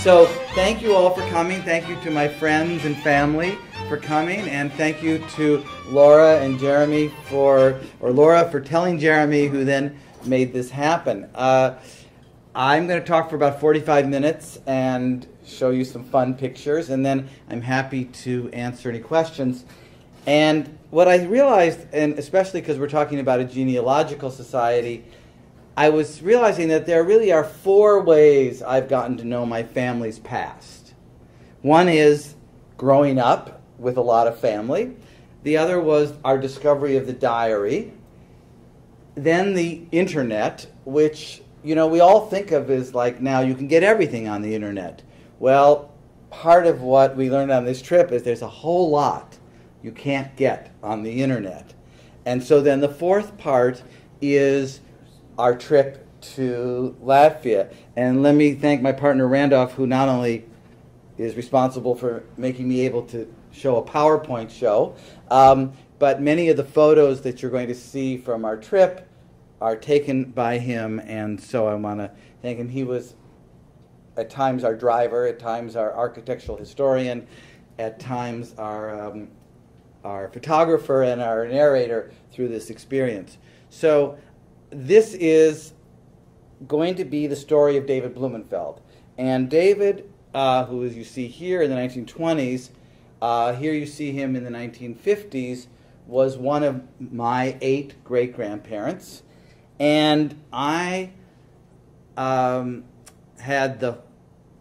So thank you all for coming. Thank you to my friends and family for coming, and thank you to Laura and Jeremy Laura for telling Jeremy, who then made this happen. I'm going to talk for about 45 minutes and show you some fun pictures, and then I'm happy to answer any questions. And what I realized, and especially because we're talking about a genealogical society, I was realizing that there really are 4 ways I've gotten to know my family's past. One is growing up with a lot of family. The other was our discovery of the diary. Then the internet, which, you know, we all think of as like now you can get everything on the internet. Well, part of what we learned on this trip is there's a whole lot you can't get on the internet. And so then the 4th part is our trip to Latvia. And let me thank my partner Randolph, who not only is responsible for making me able to show a PowerPoint show, but many of the photos that you're going to see from our trip are taken by him, and so I want to thank him. He was at times our driver, at times our architectural historian, at times our photographer and our narrator through this experience. So this is going to be the story of David Blumenfeld. And David, who as you see here in the 1920s, here you see him in the 1950s, was one of my 8 great-grandparents. And I had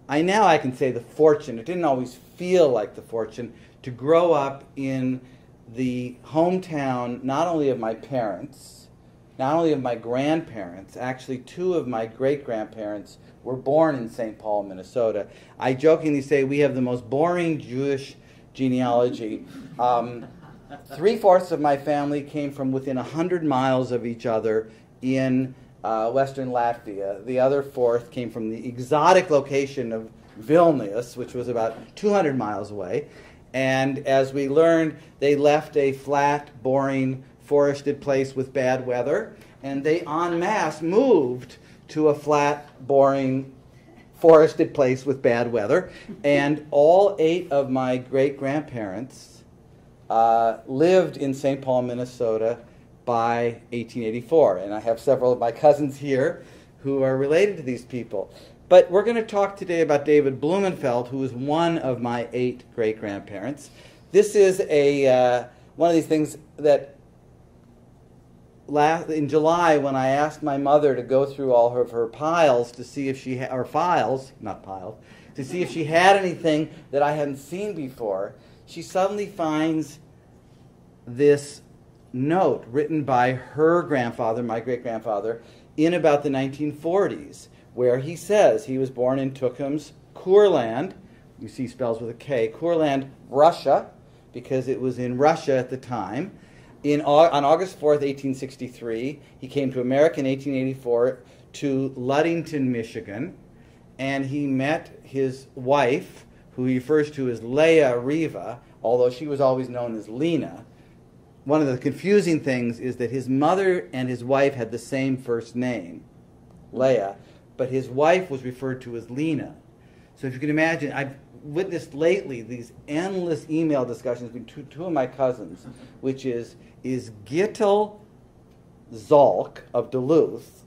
I can say the fortune, it didn't always feel like the fortune, to grow up in the hometown not only of my parents, not only of my grandparents. Actually 2 of my great-grandparents were born in St. Paul, Minnesota. I jokingly say we have the most boring Jewish genealogy. 3/4 of my family came from within 100 miles of each other in western Latvia. The other 1/4 came from the exotic location of Vilnius, which was about 200 miles away. And as we learned, they left a flat, boring, forested place with bad weather, and they en masse moved to a flat, boring, forested place with bad weather. And all 8 of my great-grandparents lived in St. Paul, Minnesota by 1884. And I have several of my cousins here who are related to these people. But we're going to talk today about David Blumenfeld, who is one of my 8 great-grandparents. This is one of these things that in July, when I asked my mother to go through all of her piles to see if she or files, not piles, to see if she had anything that I hadn't seen before, she suddenly finds this note written by her grandfather, my great-grandfather, in about the 1940s, where he says he was born in Tukums, Kurland, you see spells with a K, Kurland, Russia, because it was in Russia at the time. On August 4th, 1863, he came to America in 1884 to Ludington, Michigan, and he met his wife, who he refers to as Leah Riva, although she was always known as Lena. One of the confusing things is that his mother and his wife had the same first name, Leah, but his wife was referred to as Lena. So if you can imagine, I've witnessed lately these endless email discussions between 2 of my cousins, which is Gittel Zalk of Duluth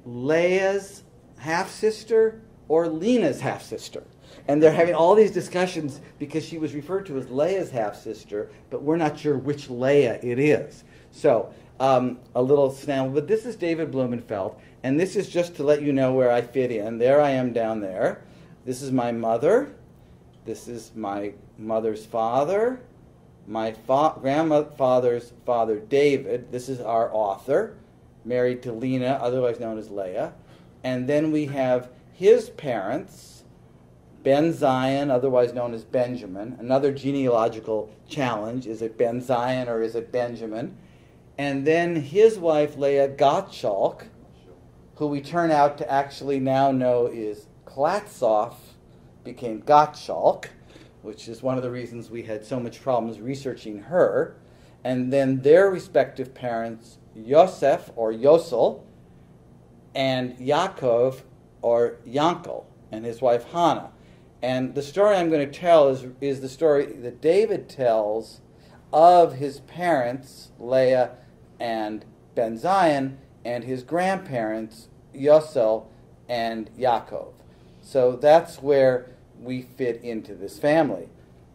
Leah's half-sister or Lena's half-sister? And they're having all these discussions because she was referred to as Leah's half-sister, but we're not sure which Leah it is. So a little snail. But this is David Blumenfeld, and this is just to let you know where I fit in. There I am down there. This is my mother. This is my mother's father. My grandfather's father, David. This is our author, married to Lena, otherwise known as Leah. And then we have his parents, Ben Zion, otherwise known as Benjamin. Another genealogical challenge. Is it Ben Zion or is it Benjamin? And then his wife, Leah Gottschalk, who we turn out to actually now know is Klatzoff, became Gottschalk, which is one of the reasons we had so much problems researching her. And then their respective parents, Yosef or Yosel, and Yaakov or Yankel. and his wife Hannah. And the story I'm going to tell is the story that David tells of his parents, Leah and Ben Zion, and his grandparents, Yosel and Yaakov. So that's where we fit into this family.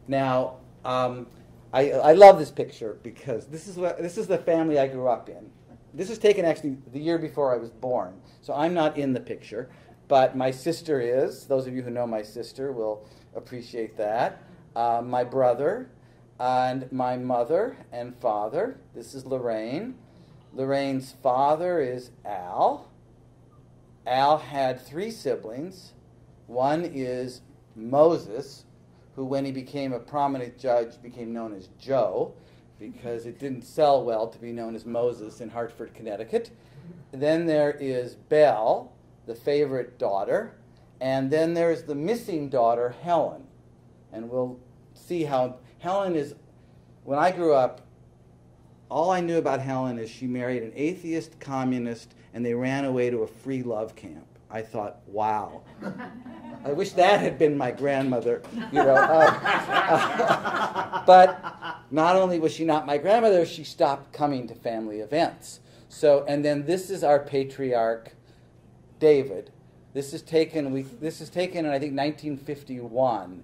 Now, I love this picture because this is the family I grew up in. This is taken actually the year before I was born, so I'm not in the picture, but my sister is. Those of you who know my sister will appreciate that. My brother and my mother and father. This is Lorraine. Lorraine's father is Al. Al had 3 siblings. One is Moses, who when he became a prominent judge became known as Joe, because it didn't sell well to be known as Moses in Hartford, Connecticut. Then there is Belle, the favorite daughter, and then there's the missing daughter, Helen. And we'll see how Helen is. When I grew up, all I knew about Helen is she married an atheist communist and they ran away to a free love camp. I thought, wow. I wish that had been my grandmother, but not only was she not my grandmother, she stopped coming to family events. So, and then this is our patriarch, David. This is taken in, I think, 1951,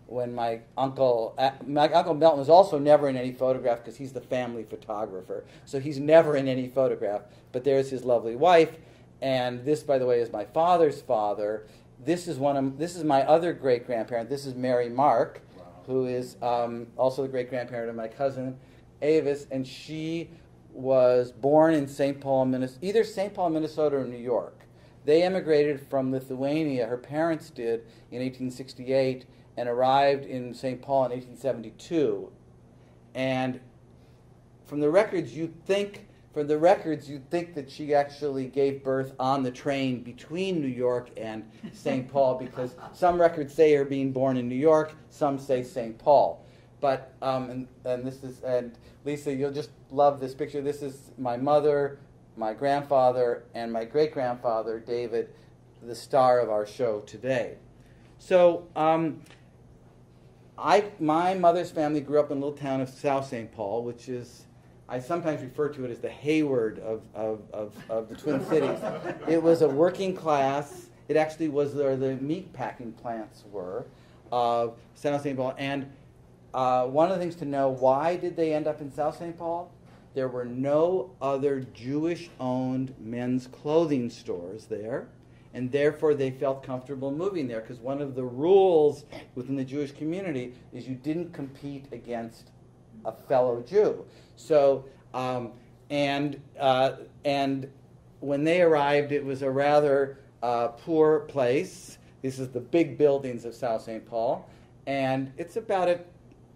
when my Uncle Melton was also never in any photograph because he's the family photographer. So he's never in any photograph, but there's his lovely wife. And this, by the way, is my father's father. This is my other great-grandparent. This is Mary Mark, wow, who is also the great-grandparent of my cousin Avis, and she was born in St. Paul, Minnesota, either St. Paul, Minnesota, or New York. They emigrated from Lithuania. Her parents did in 1868 and arrived in St. Paul in 1872. And from the records, you'd think that she actually gave birth on the train between New York and St. Paul, because some records say her being born in New York, some say St. Paul. But and Lisa, you'll just love this picture. This is my mother, my grandfather, and my great-grandfather, David, the star of our show today. So my mother's family grew up in a little town of South St. Paul, which is, I sometimes refer to it as the Hayward of the Twin Cities. It was a working class. It actually was where the meat packing plants were of South St. Paul. And one of the things to know, why did they end up in South St. Paul? There were no other Jewish-owned men's clothing stores there, and therefore they felt comfortable moving there, because one of the rules within the Jewish community is you didn't compete against a fellow Jew. So, and when they arrived, it was a rather poor place. This is the big buildings of South St. Paul, and it's about it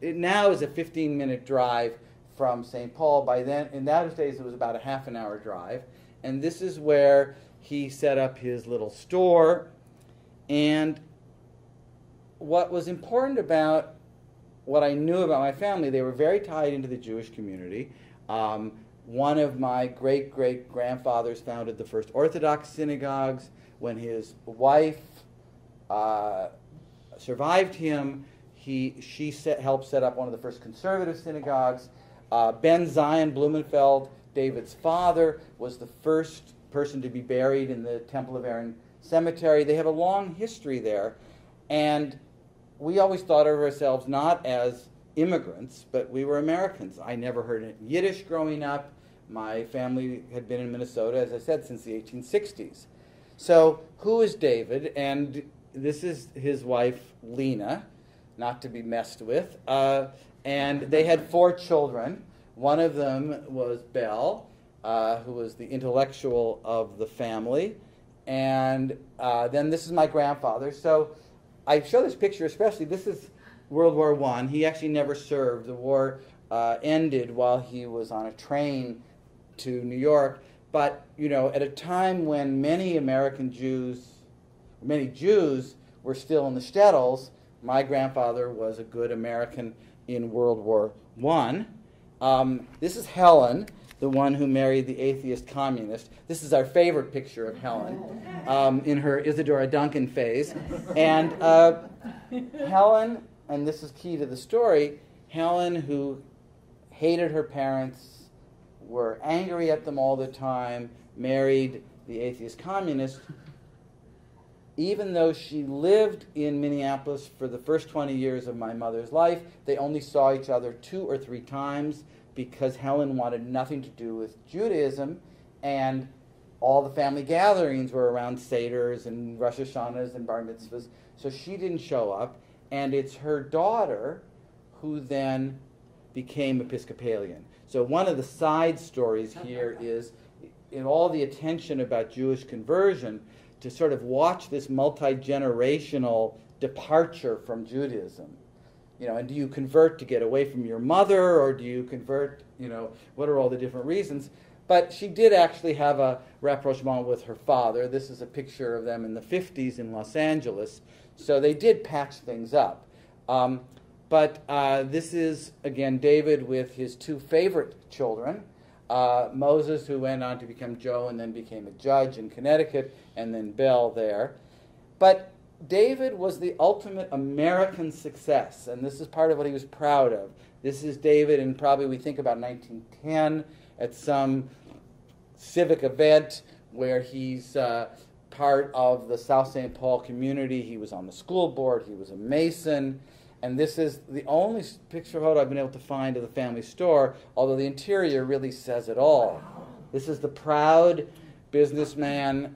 now is a 15-minute drive from St. Paul. By then, in those days, it was about a half-an-hour drive, and this is where he set up his little store. And what was important about what I knew about my family, they were very tied into the Jewish community. One of my great-great-grandfathers founded the first Orthodox synagogues. When his wife survived him, she helped set up one of the first conservative synagogues. Ben Zion Blumenfeld, David's father, was the first person to be buried in the Temple of Aaron cemetery. They have a long history there, and we always thought of ourselves not as immigrants, but we were Americans. I never heard Yiddish growing up. My family had been in Minnesota, as I said, since the 1860s. So who is David? And this is his wife, Lena, not to be messed with. And they had 4 children. One of them was Belle, who was the intellectual of the family. And then this is my grandfather. So I show this picture especially. This is World War I. He actually never served. The war ended while he was on a train to New York. But, at a time when many Jews were still in the shtetls, my grandfather was a good American in World War I. This is Helen. the one who married the atheist communist. This is our favorite picture of Helen in her Isadora Duncan phase. And Helen, and this is key to the story, Helen, who hated her parents, were angry at them all the time, married the atheist communist. Even though she lived in Minneapolis for the first 20 years of my mother's life, they only saw each other 2 or 3 times because Helen wanted nothing to do with Judaism, and all the family gatherings were around Seders and Rosh Hashanahs and Bar Mitzvahs, so she didn't show up. And it's her daughter who then became Episcopalian. So one of the side stories here is, in all the attention about Jewish conversion, to sort of watch this multi-generational departure from Judaism. You know, and do you convert to get away from your mother, or do you convert, you know, what are all the different reasons? But she did actually have a rapprochement with her father. This is a picture of them in the 50s in Los Angeles. So they did patch things up. But this is, again, David with his 2 favorite children. Moses, who went on to become Joe and then became a judge in Connecticut, and then Belle there. But David was the ultimate American success, and this is part of what he was proud of. This is David, and probably we think about 1910 at some civic event where he's part of the South St. Paul community. He was on the school board. He was a Mason. And this is the only picture photo I've been able to find of the family store, although the interior really says it all. This is the proud businessman.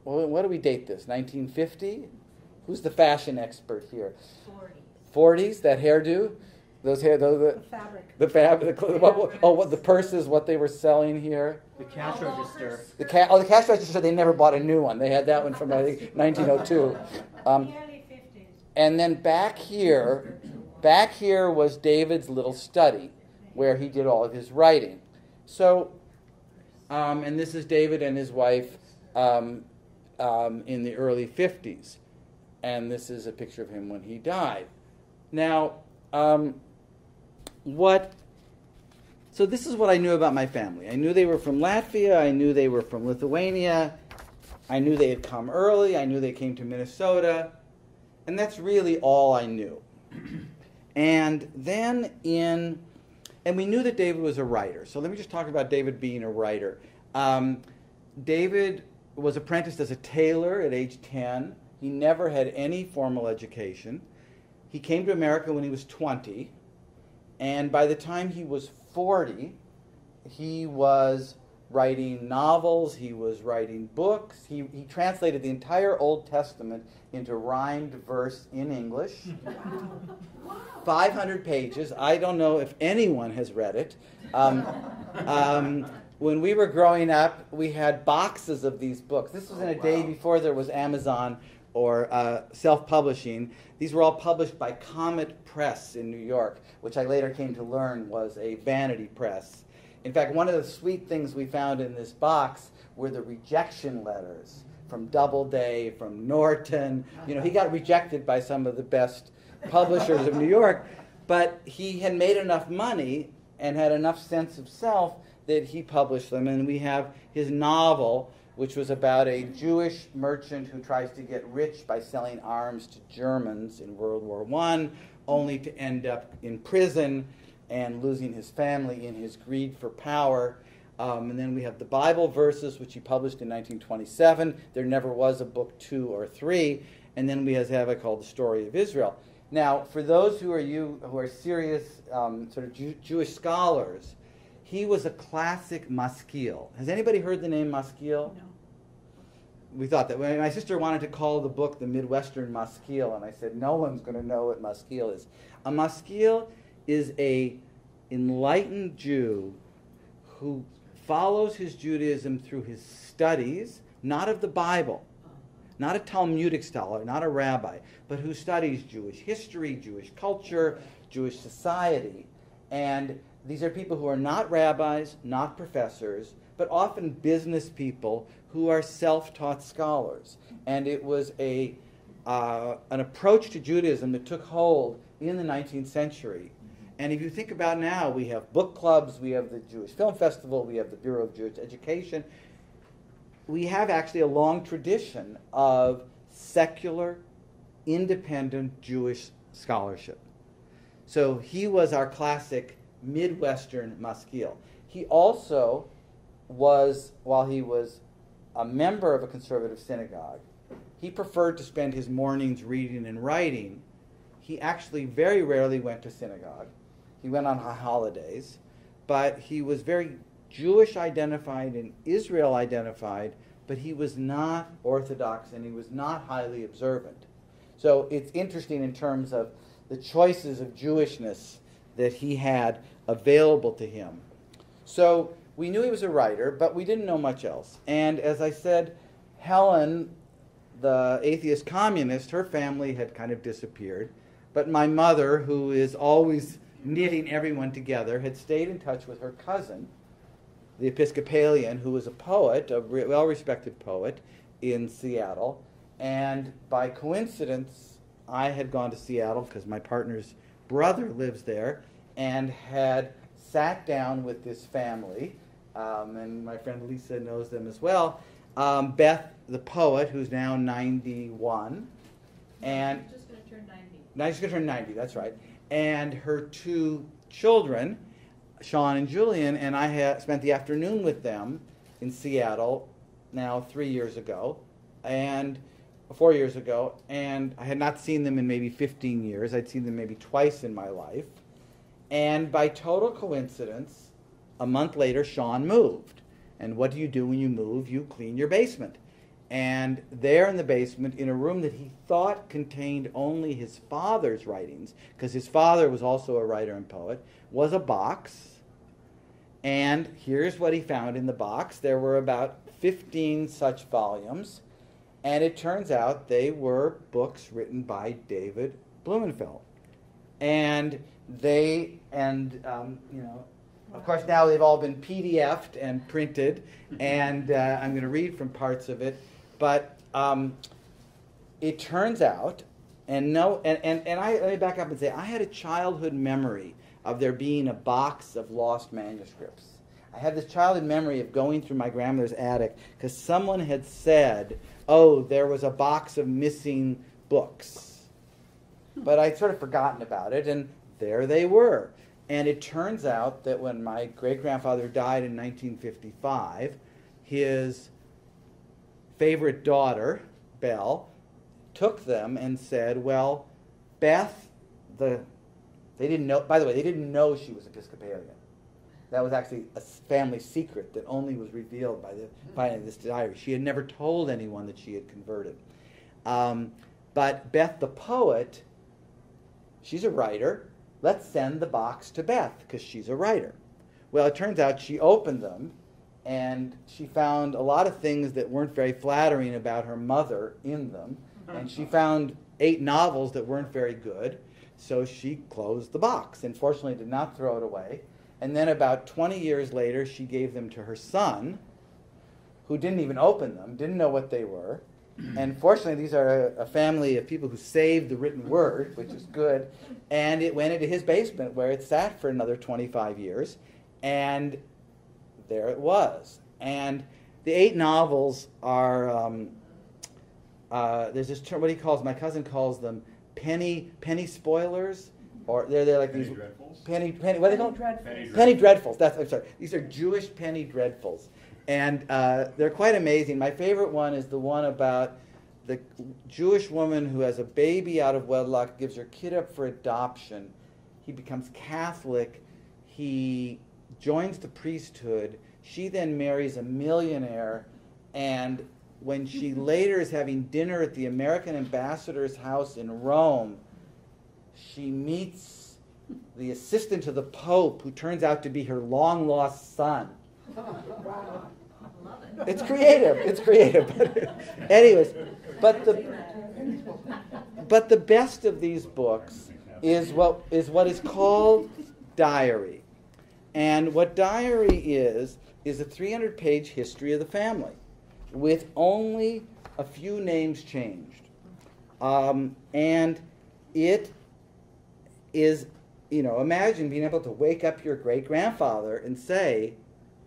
What do we date this? 1950? Who's the fashion expert here? 40s. That hairdo? The fabric. The fabric. What the purses? What they were selling here? The cash register. The cash register. They never bought a new one. They had that one from, I think, 1902. And then back here was David's little study where he did all of his writing. So, and this is David and his wife in the early 50s. And this is a picture of him when he died. Now, so this is what I knew about my family. I knew they were from Latvia. I knew they were from Lithuania. I knew they had come early. I knew they came to Minnesota. And that's really all I knew. And then and we knew that David was a writer. So let me just talk about David being a writer. David was apprenticed as a tailor at age 10. He never had any formal education. He came to America when he was 20. And by the time he was 40, he was writing novels, he was writing books. He translated the entire Old Testament into rhymed verse in English. 500 pages. I don't know if anyone has read it. When we were growing up, we had boxes of these books. This was in a day before there was Amazon or self-publishing. These were all published by Comet Press in New York, which I later came to learn was a vanity press. In fact, one of the sweet things we found in this box were the rejection letters from Doubleday, from Norton. You know, he got rejected by some of the best publishers of New York, but he had made enough money and had enough sense of self that he published them. And we have his novel, which was about a Jewish merchant who tries to get rich by selling arms to Germans in World War I, only to end up in prison and losing his family in his greed for power. And then we have the Bible verses, which he published in 1927. There never was a book 2 or 3. And then we have a called The Story of Israel. Now, for those who are serious sort of Jewish scholars, he was a classic maskil. Has anybody heard the name maskil? No. We thought that. My sister wanted to call the book the Midwestern Maskil, and I said, no one's going to know what maskil is. A maskil is a enlightened Jew who follows his Judaism through his studies, not of the Bible, not a Talmudic scholar, not a rabbi, but who studies Jewish history, Jewish culture, Jewish society. And these are people who are not rabbis, not professors, but often business people who are self-taught scholars. And it was an approach to Judaism that took hold in the 19th century. And if you think about now, we have book clubs, we have the Jewish Film Festival, we have the Bureau of Jewish Education. We have actually a long tradition of secular, independent Jewish scholarship. So he was our classic Midwestern maskil. He also was, while he was a member of a conservative synagogue, he preferred to spend his mornings reading and writing. He actually very rarely went to synagogue. He went on holidays, but he was very Jewish identified and Israel identified, but he was not Orthodox and he was not highly observant. So it's interesting in terms of the choices of Jewishness that he had available to him. So we knew he was a writer, but we didn't know much else. And as I said, Helen, the atheist communist, her family had kind of disappeared. But my mother, who is always knitting everyone together, had stayed in touch with her cousin, the Episcopalian, who was a poet, a well-respected poet in Seattle. And by coincidence, I had gone to Seattle because my partner's brother lives there, and had sat down with this family, and my friend Lisa knows them as well. Beth, the poet, who's now 91, and Just going to turn 90. Now she's going to turn 90, that's right. And her two children, Sean and Julian, and I had spent the afternoon with them in Seattle now 3 years ago, and 4 years ago, and I had not seen them in maybe 15 years. I'd seen them maybe twice in my life. And by total coincidence, a month later, Sean moved. And what do you do when you move? You clean your basement. And there in the basement, in a room that he thought contained only his father's writings, because his father was also a writer and poet, was a box. And here's what he found in the box. There were about 15 such volumes. And it turns out they were books written by David Blumenfeld. And they, of course now they've all been PDF'd and printed, and I'm going to read from parts of it. But it turns out, let me back up and say, I had a childhood memory of there being a box of lost manuscripts. I had this childhood memory of going through my grandmother's attic because someone had said, oh, there was a box of missing books. But I'd sort of forgotten about it, and there they were. And it turns out that when my great-grandfather died in 1955, his favorite daughter, Belle, took them and said, well, Beth, they didn't know she was Episcopalian. That was actually a family secret that only was revealed by the finding of this diary. She had never told anyone that she had converted. But Beth the poet, she's a writer. Let's send the box to Beth because she's a writer. Well, it turns out she opened them and she found a lot of things that weren't very flattering about her mother in them. And she found 8 novels that weren't very good. So she closed the box and fortunately did not throw it away. And then about 20 years later, she gave them to her son, who didn't even open them, didn't know what they were. And fortunately, these are a family of people who saved the written word, which is good. And it went into his basement where it sat for another 25 years. And there it was. And the 8 novels are, there's this term, my cousin calls them penny spoilers. Or they're like penny these dreadfuls. Penny what are they called? Penny dreadfuls. I'm sorry. These are Jewish penny dreadfuls, and they're quite amazing. My favorite one is the one about the Jewish woman who has a baby out of wedlock, gives her kid up for adoption. He becomes Catholic. He joins the priesthood. She then marries a millionaire, and when she later is having dinner at the American ambassador's house in Rome, she meets the assistant to the Pope, who turns out to be her long-lost son. Wow. It's creative. But anyways, but the best of these books is what is called diary. And what diary is a 300-page history of the family with only a few names changed. And it imagine being able to wake up your great-grandfather and say,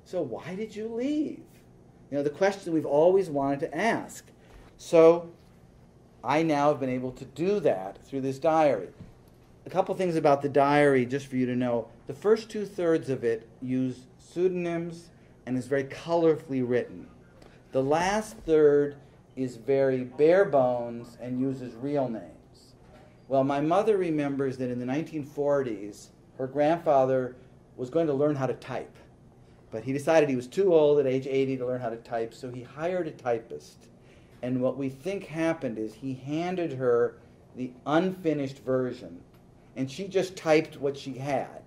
so why did you leave? The question we've always wanted to ask. So I now have been able to do that through this diary. A couple things about the diary, just for you to know. The first 2/3 of it use pseudonyms and is very colorfully written. The last third is very bare bones and uses real names. Well, my mother remembers that in the 1940s, her grandfather was going to learn how to type. But he decided he was too old at age 80 to learn how to type, so he hired a typist. And what we think happened is he handed her the unfinished version, and she just typed what she had.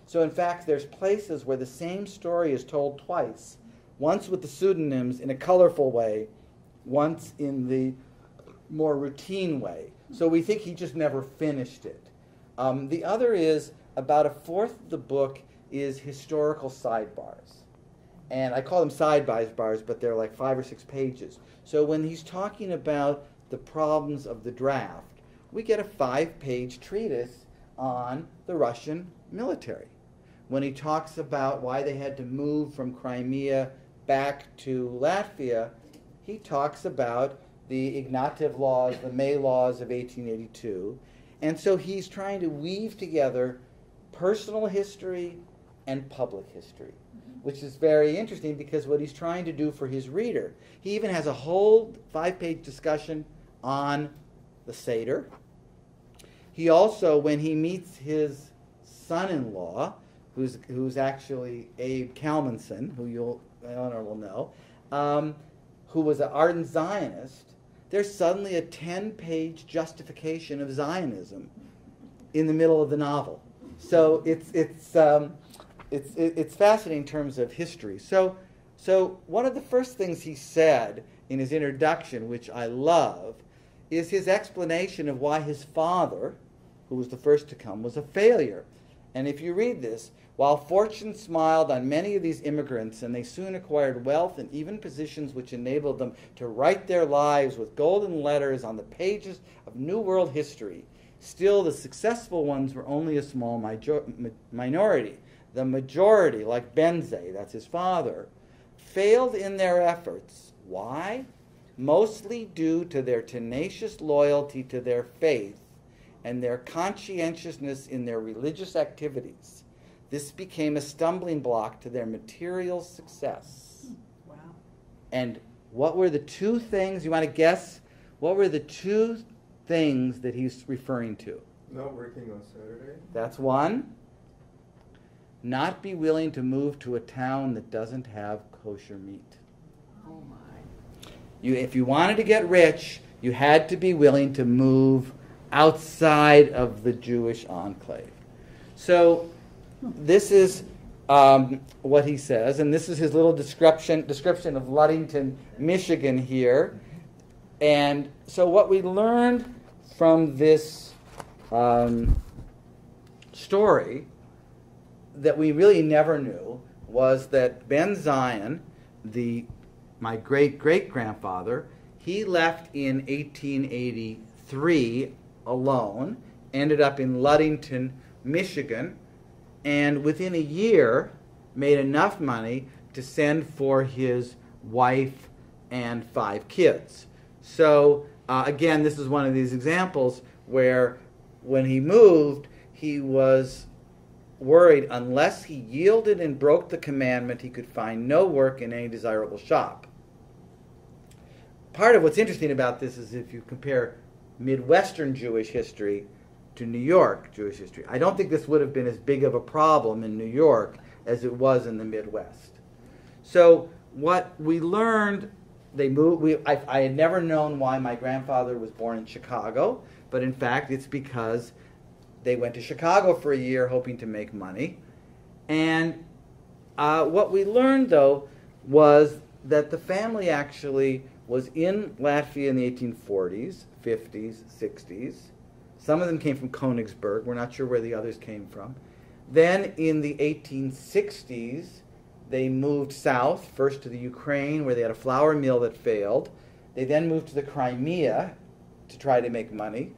So in fact, there's places where the same story is told twice, once with the pseudonyms in a colorful way, once in the more routine way. So we think he just never finished it. The other is about 1/4 of the book is historical sidebars. And I call them sidebars, but they're like 5 or 6 pages. So when he's talking about the problems of the draft, we get a 5-page treatise on the Russian military. When he talks about why they had to move from Crimea back to Latvia, he talks about the Ignatiev laws, the May laws of 1882. And so he's trying to weave together personal history and public history, which is very interesting because what he's trying to do for his reader, he even has a whole 5-page discussion on the Seder. He also, when he meets his son-in-law, who's actually Abe Kalmanson, who Eleanor will know, who was an ardent Zionist, there's suddenly a 10-page justification of Zionism in the middle of the novel. So it's fascinating in terms of history. So one of the first things he said in his introduction, which I love, is his explanation of why his father, who was the first to come, was a failure. And if you read this, while fortune smiled on many of these immigrants and they soon acquired wealth and even positions which enabled them to write their lives with golden letters on the pages of New World history, still the successful ones were only a small minority. The majority, like Benze, that's his father, failed in their efforts. Why? Mostly due to their tenacious loyalty to their faith and their conscientiousness in their religious activities. This became a stumbling block to their material success. Wow. And what were the 2 things, you want to guess? What were the 2 things that he's referring to? Not working on Saturday. That's one. Not be willing to move to a town that doesn't have kosher meat. Oh my. If you wanted to get rich, you had to be willing to move outside of the Jewish enclave. So this is what he says, and this is his little description of Ludington, Michigan here. And so what we learned from this story that we really never knew was that Ben Zion, my great-great-grandfather, he left in 1883 alone, ended up in Ludington, Michigan, and within a year made enough money to send for his wife and 5 kids. So again, this is one of these examples where when he moved, he was worried unless he yielded and broke the commandment, he could find no work in any desirable shop. Part of what's interesting about this is if you compare Midwestern Jewish history to New York Jewish history. I don't think this would have been as big of a problem in New York as it was in the Midwest. So what we learned, they moved. I had never known why my grandfather was born in Chicago, but in fact it's because they went to Chicago for a year hoping to make money. And what we learned, though, was that the family actually was in Latvia in the 1840s, 50s, 60s. Some of them came from Königsberg. We're not sure where the others came from. Then in the 1860s, they moved south, first to the Ukraine, where they had a flour mill that failed. They then moved to the Crimea to try to make money.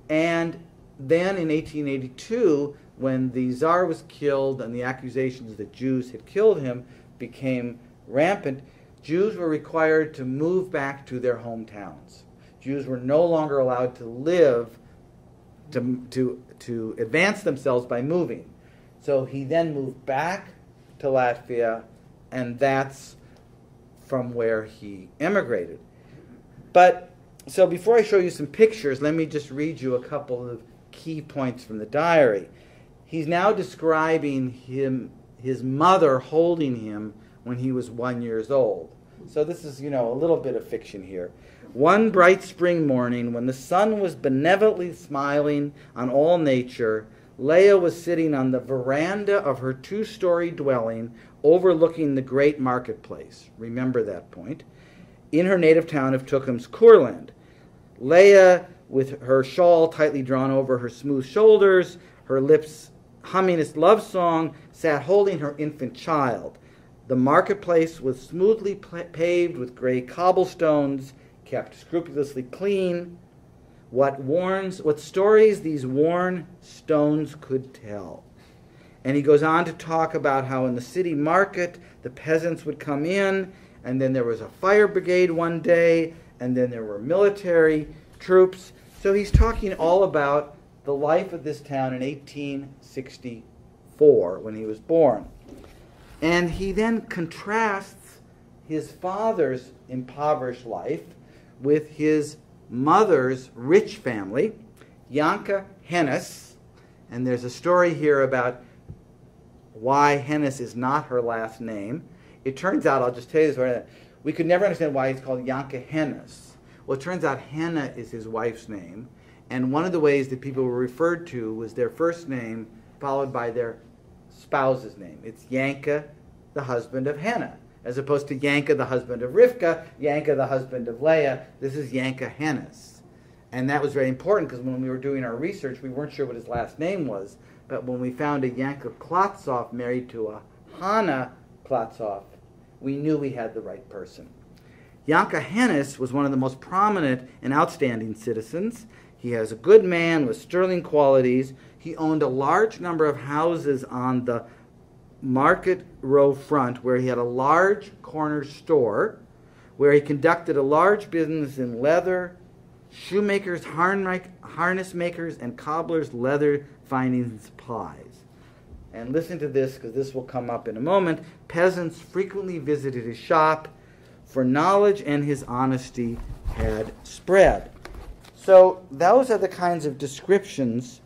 And then in 1882, when the Tsar was killed and the accusations that Jews had killed him became rampant, Jews were required to move back to their hometowns. Jews were no longer allowed to live, to advance themselves by moving. So he then moved back to Latvia, and that's from where he emigrated. But, so before I show you some pictures, let me just read you a couple of key points from the diary. He's now describing his mother holding him when he was 1 year old. So this is, a little bit of fiction here. One bright spring morning, when the sun was benevolently smiling on all nature, Leah was sitting on the veranda of her 2-story dwelling overlooking the great marketplace. Remember that point. In her native town of Tukums, Kurland. Leah, with her shawl tightly drawn over her smooth shoulders, her lips humming its love song, sat holding her infant child. The marketplace was smoothly paved with gray cobblestones, kept scrupulously clean. What stories these worn stones could tell. And he goes on to talk about how in the city market the peasants would come in, and then there was a fire brigade one day, and then there were military troops. So he's talking all about the life of this town in 1864 when he was born. And he then contrasts his father's impoverished life with his mother's rich family, Janka Hennes. And there's a story here about why Hennes is not her last name. It turns out, I'll just tell you this, we could never understand why he's called Janka Hennes. Well, it turns out Hannah is his wife's name. And one of the ways that people were referred to was their first name followed by their spouse's name. It's Yanka, the husband of Hannah, as opposed to Yanka, the husband of Rivka, Yanka, the husband of Leah. This is Janka Hennes. And that was very important because when we were doing our research, we weren't sure what his last name was. But when we found a Yanka Klotzov married to a Hannah Klotzov, we knew we had the right person. Janka Hennes was one of the most prominent and outstanding citizens. He was a good man with sterling qualities. He owned a large number of houses on the Market Row front where he had a large corner store, where he conducted a large business in leather, shoemakers, harness makers, and cobblers' leather finding and supplies. And listen to this, because this will come up in a moment. Peasants frequently visited his shop, for knowledge and his honesty had spread. So those are the kinds of descriptions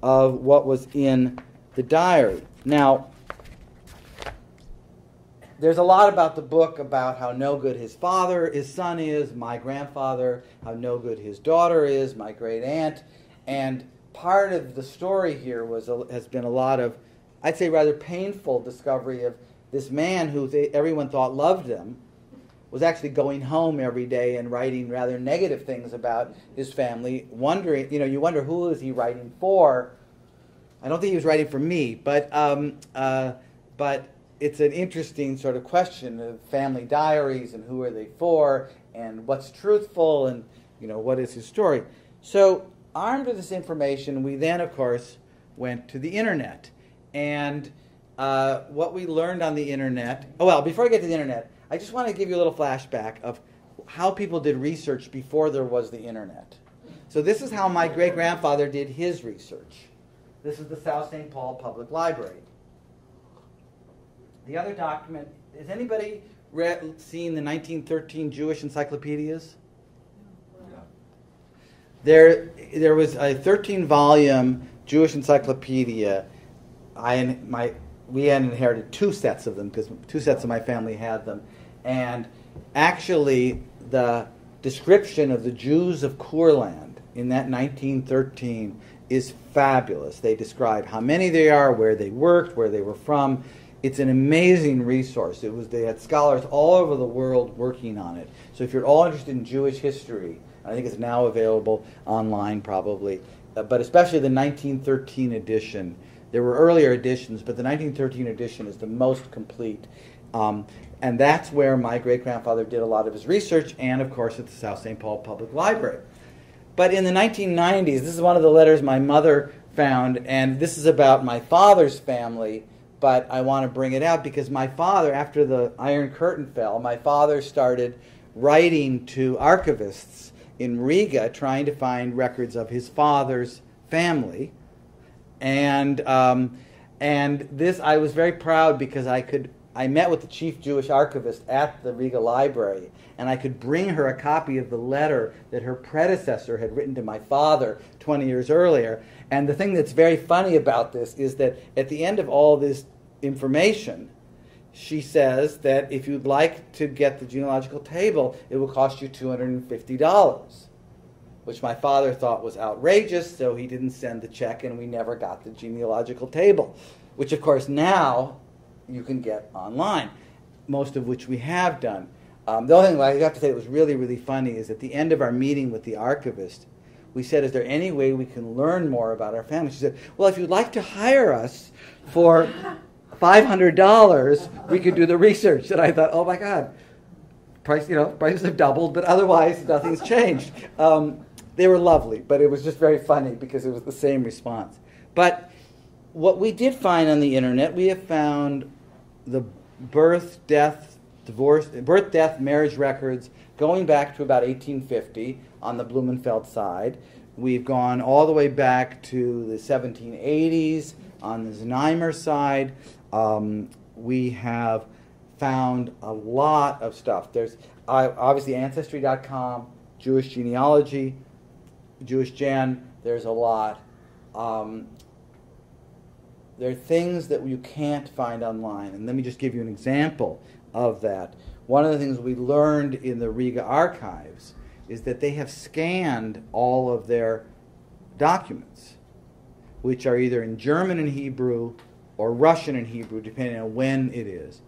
of what was in the diary. Now, there's a lot about the book about how no good his son is, my grandfather, how no good his daughter is, my great aunt, and part of the story here has been a lot of, I'd say, rather painful discovery of this man who everyone thought loved him, was actually going home every day and writing rather negative things about his family, wondering, you wonder who is he writing for. I don't think he was writing for me, but it's an interesting sort of question of family diaries and who are they for and what's truthful and, what is his story. So armed with this information, we then, of course, went to the internet. And what we learned on the internet, before I get to the internet, I just want to give you a little flashback of how people did research before there was the internet. So this is how my great-grandfather did his research. This is the South St. Paul Public Library. The other document, has anybody seen the 1913 Jewish encyclopedias? There was a 13-volume Jewish encyclopedia. We had inherited 2 sets of them because 2 sets of my family had them. And actually, the description of the Jews of Kurland in that 1913 is fabulous. They describe how many they are, where they worked, where they were from. It's an amazing resource. They had scholars all over the world working on it. So if you're all interested in Jewish history, I think it's now available online probably, but especially the 1913 edition. There were earlier editions, but the 1913 edition is the most complete. And that's where my great-grandfather did a lot of his research, and of course at the South St. Paul Public Library. But in the 1990s, this is one of the letters my mother found, and this is about my father's family, but I want to bring it out because my father, after the Iron Curtain fell, my father started writing to archivists in Riga trying to find records of his father's family. And this, I was very proud because I met with the chief Jewish archivist at the Riga Library, and I could bring her a copy of the letter that her predecessor had written to my father 20 years earlier. And the thing that's very funny about this is that at the end of all this information, she says that if you'd like to get the genealogical table, it will cost you $250, which my father thought was outrageous, so he didn't send the check, and we never got the genealogical table, which, of course, now you can get online, most of which we have done. The only thing I have to say that was really, really funny is at the end of our meeting with the archivist, we said, is there any way we can learn more about our family? She said, well, if you'd like to hire us for $500, we could do the research. And I thought, oh my God, prices have doubled, but otherwise nothing's changed. They were lovely, but it was just very funny because it was the same response. But what we did find on the internet, we have found the birth, death, marriage records going back to about 1850 on the Blumenfeld side. We've gone all the way back to the 1780s on the Znaimer side. We have found a lot of stuff. There's obviously Ancestry.com, Jewish genealogy, Jewish Gen. There's a lot. There are things that you can't find online. And let me just give you an example of that. One of the things we learned in the Riga archives is that they have scanned all of their documents, which are either in German and Hebrew or Russian and Hebrew, depending on when it is.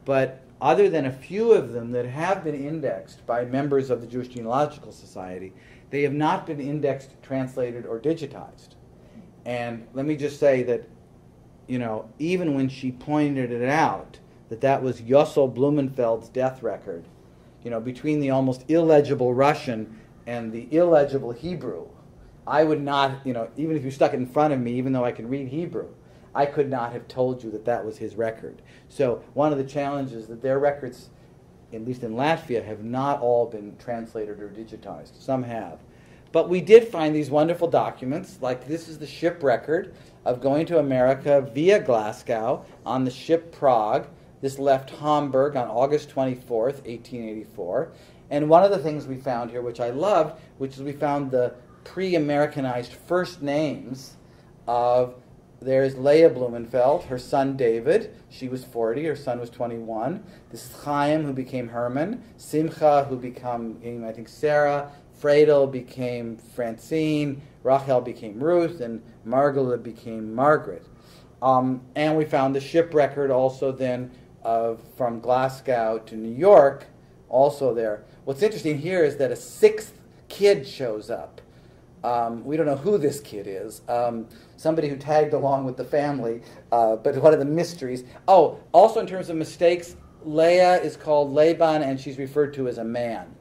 But other than a few of them that have been indexed by members of the Jewish Genealogical Society, they have not been indexed, translated, or digitized. And let me just say that, even when she pointed it out, that was Yossel Blumenfeld's death record, between the almost illegible Russian and the illegible Hebrew, I would not, even if you stuck it in front of me, even though I could read Hebrew, I could not have told you that was his record. So one of the challenges that their records, at least in Latvia, have not all been translated or digitized. Some have. But we did find these wonderful documents, like this is the ship record of going to America via Glasgow on the ship Prague. This left Hamburg on August 24th, 1884. And one of the things we found here, which I loved, which is we found the pre-Americanized first names of, there's Leah Blumenfeld, her son David. She was 40, her son was 21. This is Chaim, who became Herman. Simcha, who became, I think, Sarah. Fredel became Francine. Rachel became Ruth. And Margula became Margaret. And we found the ship record also then from Glasgow to New York, also there. What's interesting here is that a sixth kid shows up. We don't know who this kid is. Somebody who tagged along with the family, but one of the mysteries. Oh, also in terms of mistakes, Leah is called Laban, and she's referred to as a man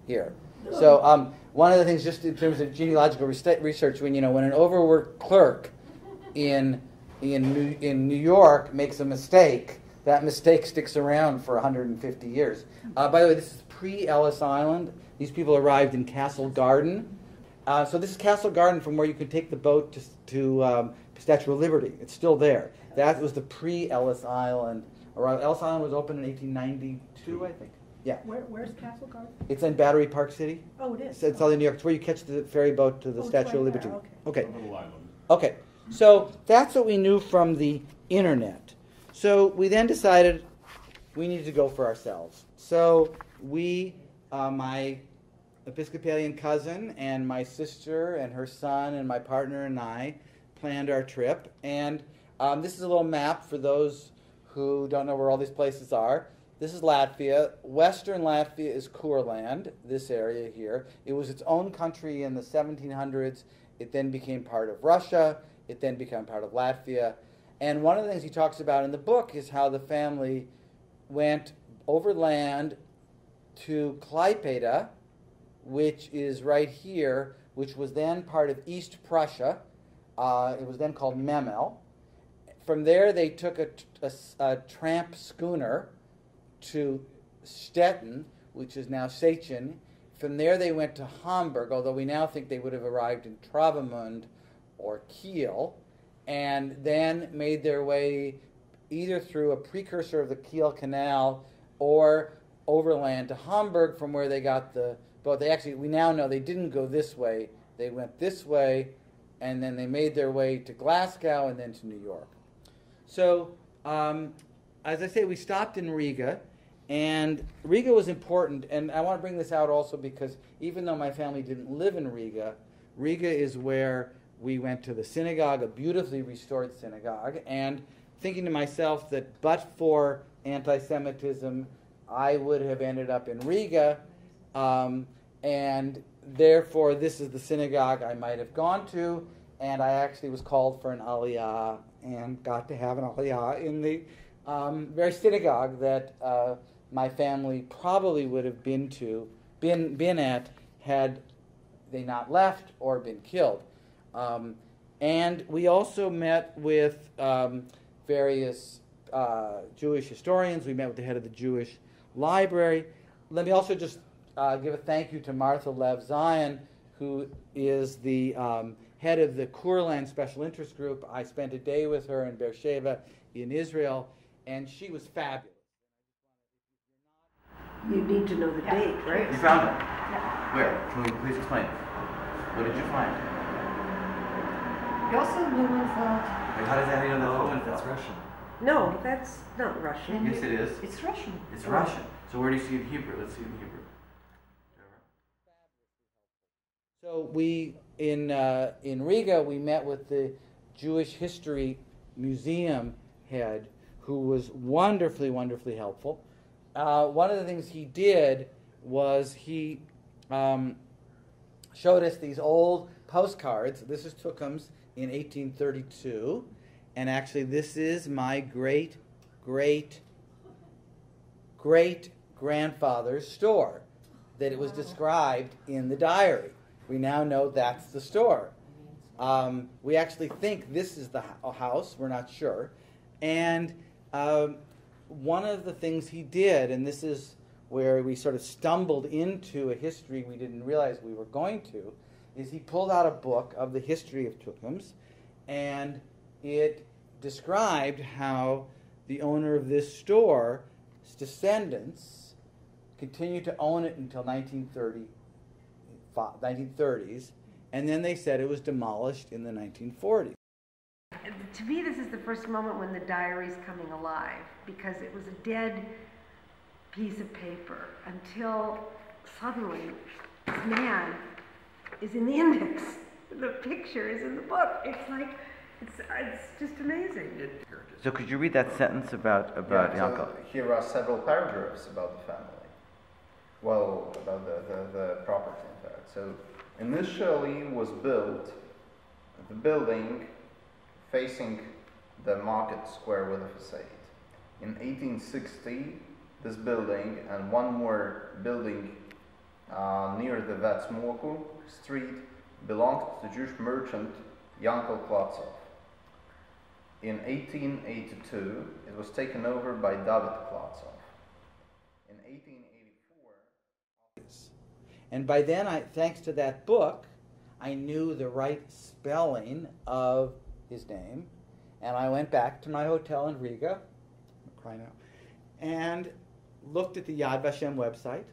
here. So one of the things, just in terms of genealogical research, when an overworked clerk in New York makes a mistake, that mistake sticks around for 150 years. By the way, this is pre-Ellis Island. These people arrived in Castle Garden. So this is Castle Garden, from where you could take the boat to Statue of Liberty. It's still there. That was the pre-Ellis Island. Ellis Island was opened in 1892, I think. Yeah. Where's Castle Garden? It's in Battery Park City. Oh, it is. It's southern New York. It's where you catch the ferry boat to the Statue of Liberty. There. Okay. Little island. Okay. So that's what we knew from the internet. So we then decided we needed to go for ourselves. So we, my Episcopalian cousin and my sister and her son and my partner and I planned our trip. And this is a little map for those who don't know where all these places are. This is Latvia. Western Latvia is Courland, this area here. It was its own country in the 1700s. It then became part of Russia. It then became part of Latvia. And one of the things he talks about in the book is how the family went overland to Klaipėda, which is right here, which was then part of East Prussia. It was then called Memel. From there, they took a tramp schooner to Stettin, which is now Seychen. From there, they went to Hamburg, although we now think they would have arrived in Travemünde or Kiel, and then made their way either through a precursor of the Kiel Canal or overland to Hamburg, from where they got the boat. We now know they didn't go this way. They went this way, and then they made their way to Glasgow and then to New York. So, as I say, we stopped in Riga, and Riga was important, and I want to bring this out also because even though my family didn't live in Riga, Riga is where we went to the synagogue, a beautifully restored synagogue, and thinking to myself that but for anti-Semitism, I would have ended up in Riga, and therefore this is the synagogue I might have gone to, and I actually was called for an aliyah and got to have an aliyah in the very synagogue that my family probably would have been at had they not left or been killed. And we also met with various Jewish historians. We met with the head of the Jewish Library. Let me also just give a thank you to Martha Lev Zion, who is the head of the Kurland Special Interest Group. I spent a day with her in Beersheba in Israel, and she was fabulous. You need to know the date, right? You found it? Yeah. Where? Can we please explain? What did you find? Also Blumenfeld. How does that know that Blumenfeld? That's Russian. No, that's not Russian. Yes, it is. It's Russian. It's Russian. So where do you see it in Hebrew? Let's see it in Hebrew. So we in Riga we met with the Jewish History Museum head, who was wonderfully, wonderfully helpful. One of the things he did was he showed us these old postcards. This is Tukums in 1832, and actually this is my great grandfather's store that it was described in the diary. We now know that's the store. We actually think this is the house. We're not sure. And one of the things he did, and this is where we sort of stumbled into a history we didn't realize we were going to, is he pulled out a book of the history of Tukums, and it described how the owner of this store's descendants continued to own it until 1930s, and then they said it was demolished in the 1940s. To me, this is the first moment when the diary's coming alive, because it was a dead piece of paper until suddenly this man is in the index. The picture is in the book. It's like, it's just amazing. So could you read that sentence about Yankel? So here are several paragraphs about the family. Well, about the property, in fact. So initially was built the building facing the market square with a facade. In 1860, this building and one more building near the Vetsmoku street belonged to the Jewish merchant Yankel Klatsov. In 1882, it was taken over by David Klatsov. In 1884... And by then, thanks to that book, I knew the right spelling of his name, and I went back to my hotel in Riga, I'm crying out, and looked at the Yad Vashem website,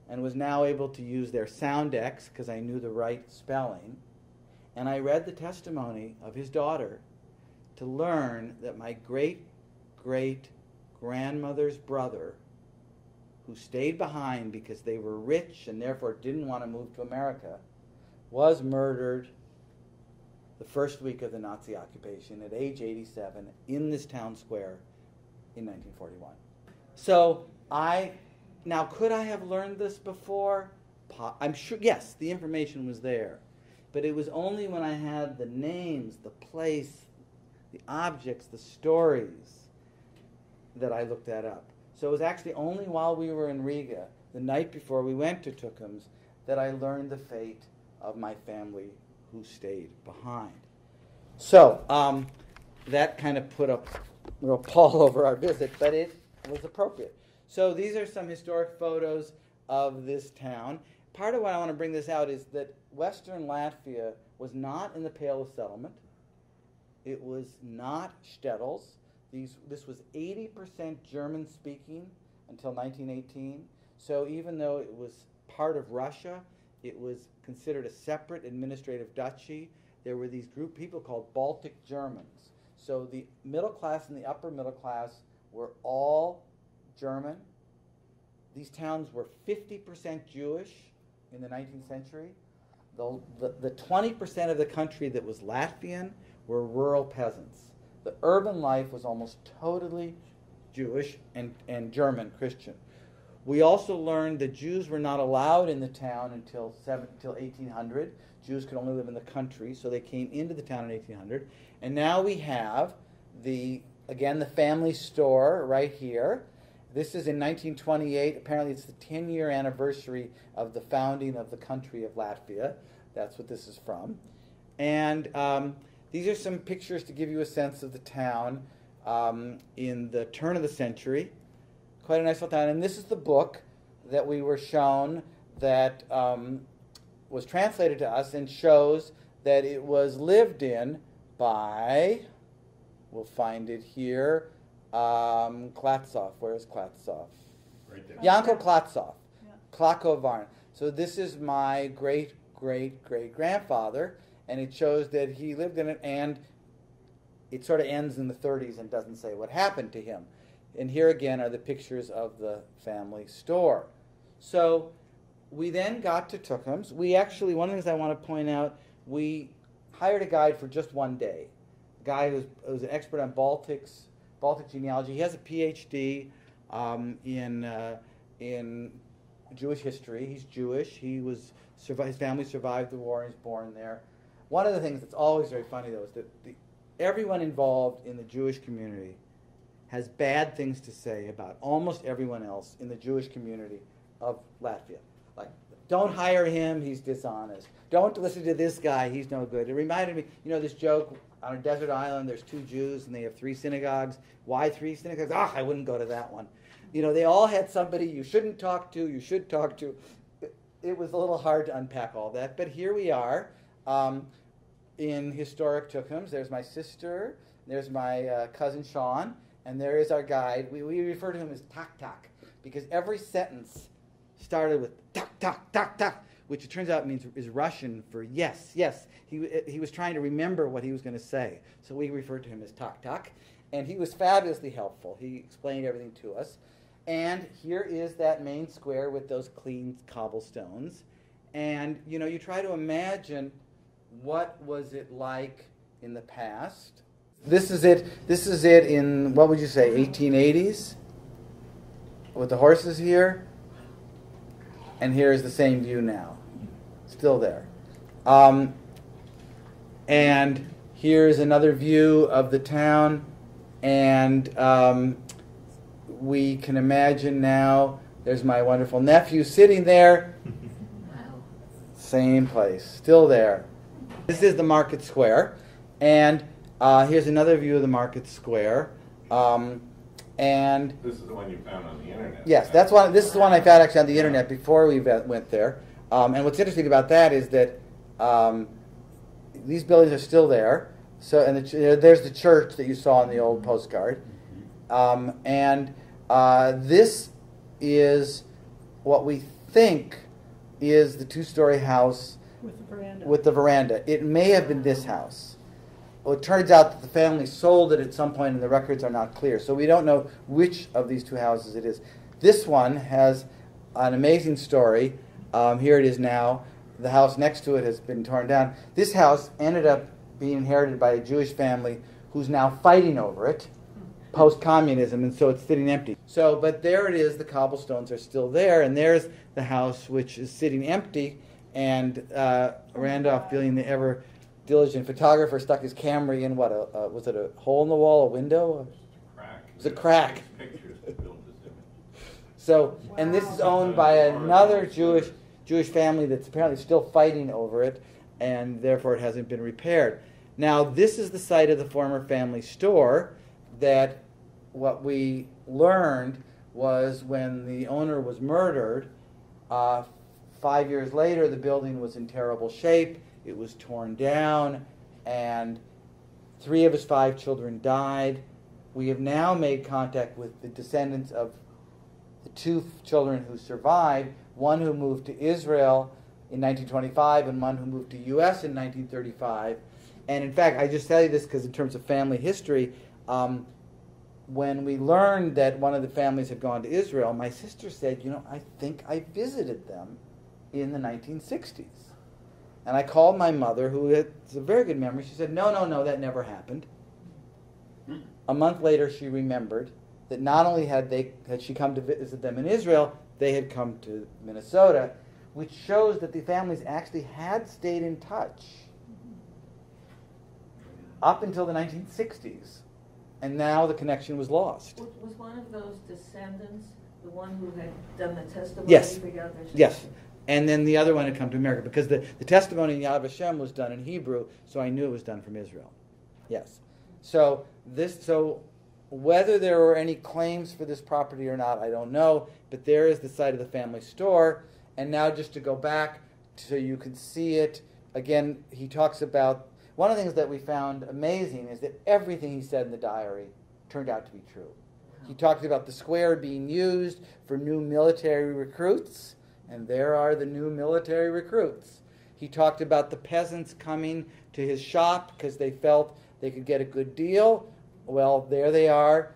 and was now able to use their Soundex because I knew the right spelling, and I read the testimony of his daughter to learn that my great-great-grandmother's brother, who stayed behind because they were rich and therefore didn't want to move to America, was murdered the first week of the Nazi occupation at age 87 in this town square in 1941. So now could I have learned this before? I'm sure, yes, the information was there. But it was only when I had the names, the place, the objects, the stories, that I looked that up. So it was actually only while we were in Riga, the night before we went to Tukums, that I learned the fate of my family who stayed behind. So that kind of put a real pall over our visit, but it was appropriate. So these are some historic photos of this town. Part of why I want to bring this out is that Western Latvia was not in the Pale of Settlement. It was not shtetls. This was 80% German-speaking until 1918. So even though it was part of Russia, it was considered a separate administrative duchy. There were these group people called Baltic Germans. So the middle class and the upper middle class were all German. These towns were 50% Jewish in the 19th century. The 20% of the country that was Latvian were rural peasants. The urban life was almost totally Jewish and German Christian. We also learned that Jews were not allowed in the town until 1800. Jews could only live in the country, so they came into the town in 1800. And now we have the family store right here. This is in 1928. Apparently it's the 10-year anniversary of the founding of the country of Latvia. That's what this is from. And these are some pictures to give you a sense of the town in the turn of the century. Quite a nice little town. And this is the book that we were shown that was translated to us and shows that it was lived in by, we'll find it here, Klatsov. Where is Klatsov? Right there. Janko Klatsov. Yeah. Klakovarn. So this is my great-great-great-grandfather, and it shows that he lived in it, and it sort of ends in the 30s and doesn't say what happened to him. And here again are the pictures of the family store. So we then got to Tukums. We actually, one of the things I want to point out, we hired a guide for just one day. A guy who was an expert on Baltic genealogy. He has a PhD in Jewish history. He's Jewish. His family survived the war. He's born there. One of the things that's always very funny, though, is that everyone involved in the Jewish community has bad things to say about almost everyone else in the Jewish community of Latvia. Like, don't hire him, he's dishonest. Don't listen to this guy, he's no good. It reminded me, this joke, on a desert island, there's 2 Jews and they have 3 synagogues. Why 3 synagogues? I wouldn't go to that one. They all had somebody you shouldn't talk to, you should talk to. It was a little hard to unpack all that, but here we are in historic Tukums. There's my sister, there's my cousin Sean, and there is our guide. We refer to him as Tak Tak, because every sentence started with Tak Tak Tak Tak, which it turns out is Russian for yes, yes. He was trying to remember what he was going to say, so we referred to him as Tak Tak, and he was fabulously helpful. He explained everything to us. And here is that main square with those clean cobblestones. And, you try to imagine what was it like in the past. This is it in, what would you say, 1880s? With the horses here. And here's the same view now. Still there. And here's another view of the town. And we can imagine now, there's my wonderful nephew sitting there. Same place, still there. This is the market square. And here's another view of the market square. And this is the one you found on the internet. yes, this is the one I found actually on the internet before we went there. And what's interesting about that is that these buildings are still there. So, and there's the church that you saw on the old postcard. This is what we think is the 2-story house with the veranda. It may have been this house. Well, it turns out that the family sold it at some point and the records are not clear. So we don't know which of these 2 houses it is. This one has an amazing story. Here it is now. The house next to it has been torn down. This house ended up being inherited by a Jewish family who's now fighting over it, post-communism, and so it's sitting empty. So, but there it is, the cobblestones are still there, and there's the house which is sitting empty, and Randolph, being the ever diligent photographer, stuck his camera in, was it a hole in the wall, a window? Crack. It was a crack. Pictures to build this image. So, and this is owned by another Jewish, Jewish family that's apparently still fighting over it, and therefore it hasn't been repaired. Now, this is the site of the former family store that what we learned was when the owner was murdered, 5 years later, the building was in terrible shape. It was torn down, and 3 of his 5 children died. We have now made contact with the descendants of the 2 children who survived, one who moved to Israel in 1925 and one who moved to U.S. in 1935. And in fact, I just tell you this because in terms of family history, when we learned that one of the families had gone to Israel, my sister said, I think I visited them in the 1960s. And I called my mother, who has a very good memory. She said, no, that never happened. A month later, she remembered that not only had she come to visit them in Israel, they had come to Minnesota, which shows that the families actually had stayed in touch up until the 1960s. And now the connection was lost. Was one of those descendants the one who had done the testimony Yes. for Yad Vashem? Yes. And then the other one had come to America, because the testimony in Yad Vashem was done in Hebrew, so I knew it was done from Israel. Yes. So whether there were any claims for this property or not, I don't know, but there is the site of the family store. And now just to go back so you can see it, again, he talks about, one of the things that we found amazing is that everything he said in the diary turned out to be true. He talked about the square being used for new military recruits, and there are the new military recruits. He talked about the peasants coming to his shop because they felt they could get a good deal. Well, there they are,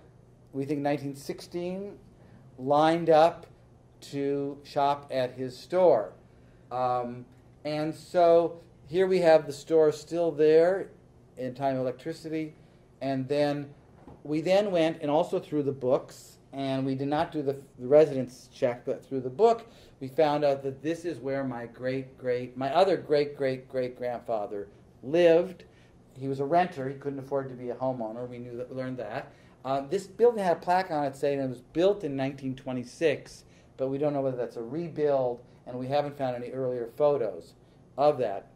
we think 1916, lined up to shop at his store. And so here we have the store still there in time of electricity, and then we went and also through the books, and we did not do the residence check, but through the book we found out that this is where my other great-great-great-grandfather lived. He was a renter. He couldn't afford to be a homeowner. We learned that. This building had a plaque on it saying it was built in 1926, but we don't know whether that's a rebuild, and we haven't found any earlier photos of that.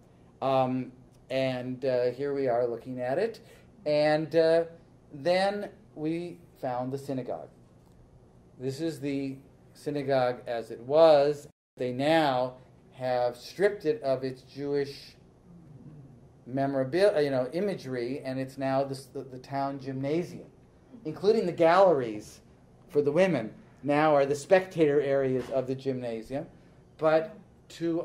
And here we are looking at it. And then we found the synagogue. This is the synagogue as it was. They now have stripped it of its Jewish memorabilia, imagery, and it's now the town gymnasium, including the galleries for the women. Now are the spectator areas of the gymnasium. But to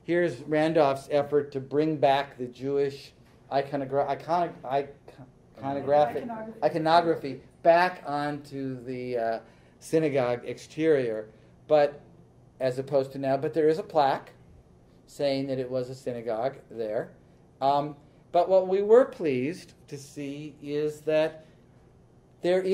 here's Randolph's effort to bring back the Jewish iconography back onto the synagogue exterior, but as opposed to now. But there is a plaque saying that it was a synagogue there. But what we were pleased to see is that there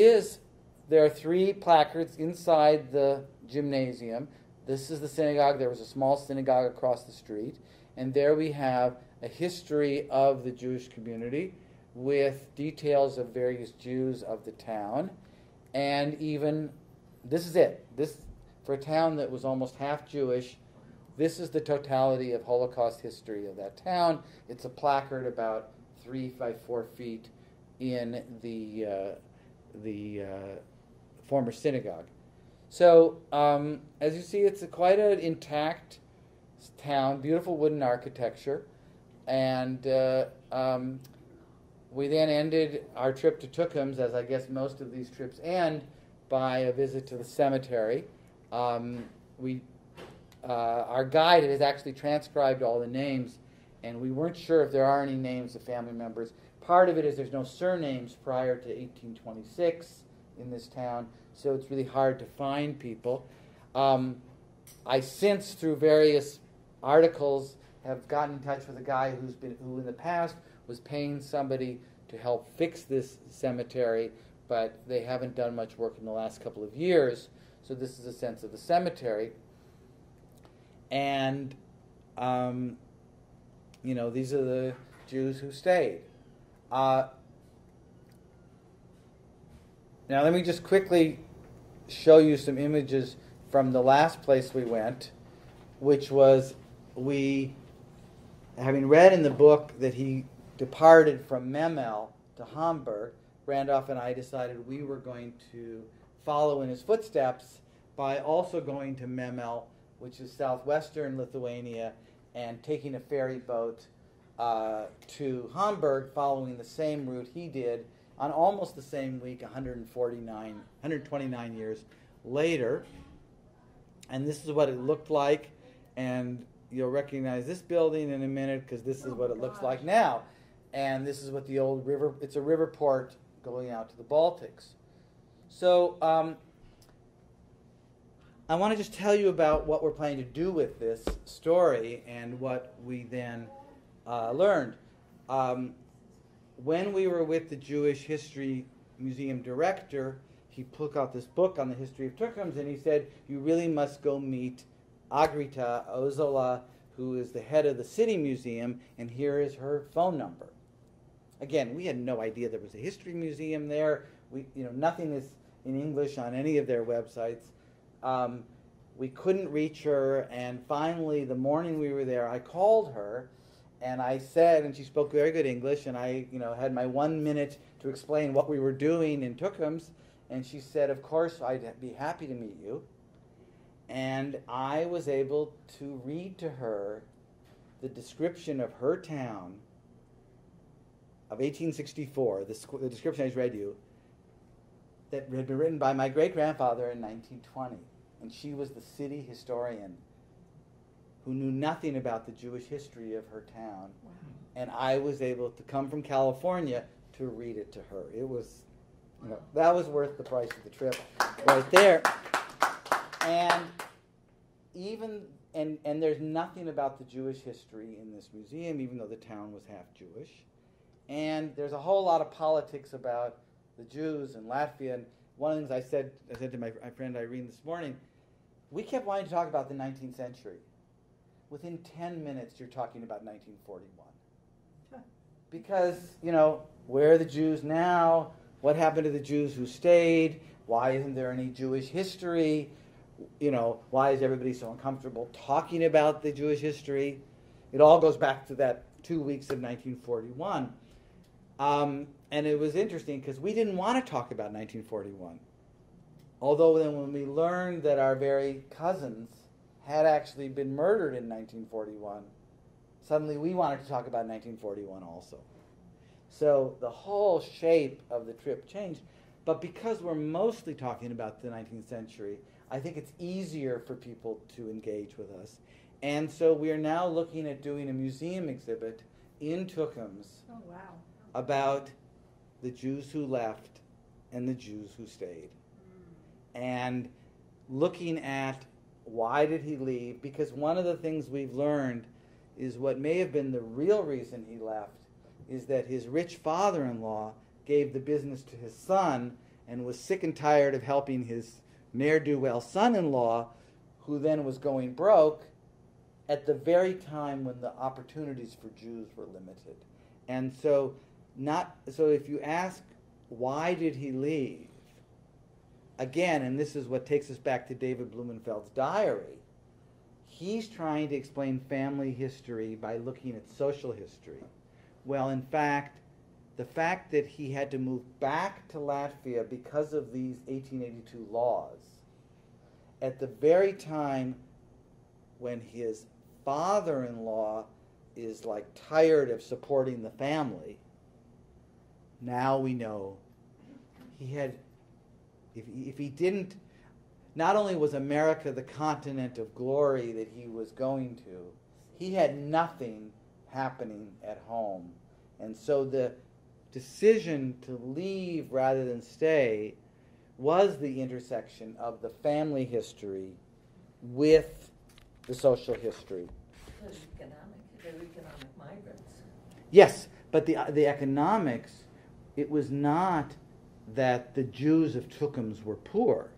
are 3 placards inside the gymnasium. This is the synagogue. There was a small synagogue across the street. And there we have a history of the Jewish community with details of various Jews of the town. And even, this is it. This, for a town that was almost half Jewish, this is the totality of Holocaust history of that town. It's a placard about 3 by 4 feet in the former synagogue. So, as you see, it's quite an intact town, beautiful wooden architecture. And we then ended our trip to Tukums, as I guess most of these trips end, by a visit to the cemetery. Our guide has actually transcribed all the names, and we weren't sure if there are any names of family members. Part of it is there's no surnames prior to 1826 in this town, so it's really hard to find people. I since, through various articles, have gotten in touch with a guy who in the past was paying somebody to help fix this cemetery, but they haven't done much work in the last couple of years. So this is a sense of the cemetery. And, these are the Jews who stayed. Now let me just quickly show you some images from the last place we went, which was having read in the book that he departed from Memel to Hamburg, Randolph and I decided we were going to follow in his footsteps by also going to Memel, which is southwestern Lithuania, and taking a ferry boat to Hamburg, following the same route he did on almost the same week, 129 years later. And this is what it looked like, and you'll recognize this building in a minute because this is what it looks like now. And this is what the old river, it's a river port going out to the Baltics. So I want to just tell you about what we're planning to do with this story and what we then learned. When we were with the Jewish History Museum director, he took out this book on the history of Tukums, and he said, you really must go meet Agrita Ozola, who is the head of the City Museum, and here is her phone number. Again, we had no idea there was a history museum there. Nothing is in English on any of their websites. We couldn't reach her, and finally, the morning we were there, I called her, and I said, and she spoke very good English, and I, had my 1 minute to explain what we were doing in Tukums, and she said, of course, I'd be happy to meet you. And I was able to read to her the description of her town of 1864, the description I just read you, that had been written by my great-grandfather in 1920. And she was the city historian who knew nothing about the Jewish history of her town. Wow. And I was able to come from California to read it to her. It was, that was worth the price of the trip right there. And and there's nothing about the Jewish history in this museum, even though the town was half Jewish. And there's a whole lot of politics about the Jews in Latvia. And one of the things I said to my friend Irene this morning, we kept wanting to talk about the 19th century. Within 10 minutes, you're talking about 1941. Because, where are the Jews now? What happened to the Jews who stayed? Why isn't there any Jewish history? Why is everybody so uncomfortable talking about the Jewish history? It all goes back to that 2 weeks of 1941. And it was interesting because we didn't want to talk about 1941. Although then when we learned that our very cousins had actually been murdered in 1941, suddenly we wanted to talk about 1941 also. So the whole shape of the trip changed. But because we're mostly talking about the 19th century, I think it's easier for people to engage with us. And so we are now looking at doing a museum exhibit in Tukums about the Jews who left and the Jews who stayed. And looking at why did he leave, because one of the things we've learned is what may have been the real reason he left is that his rich father-in-law gave the business to his son and was sick and tired of helping his ne'er-do-well son-in-law, who then was going broke at the very time when the opportunities for Jews were limited. And so if you ask, why did he leave? Again, and this is what takes us back to David Blumenfeld's diary, he's trying to explain family history by looking at social history. Well, in fact, the fact that he had to move back to Latvia because of these 1882 laws, at the very time when his father-in-law is tired of supporting the family, now we know he had, if he didn't, not only was America the continent of glory that he was going to, he had nothing happening at home. And so the decision to leave rather than stay was the intersection of the family history with the social history. They're economic migrants. Yes, but the economics, it was not that the Jews of Tukums were poor.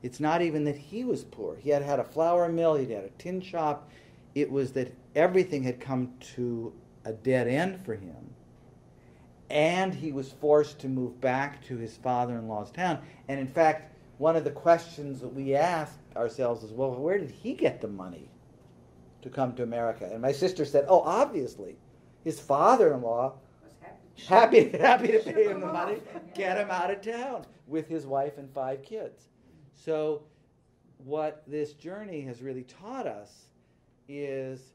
It's not even that he was poor. He had a flour mill, he'd had a tin shop. It was that everything had come to a dead end for him. And he was forced to move back to his father-in-law's town. And in fact, one of the questions that we asked ourselves is, well, where did he get the money to come to America? And my sister said, oh, obviously, his father-in-law happy to pay him the money, get him out of town with his wife and 5 kids. So what this journey has really taught us is,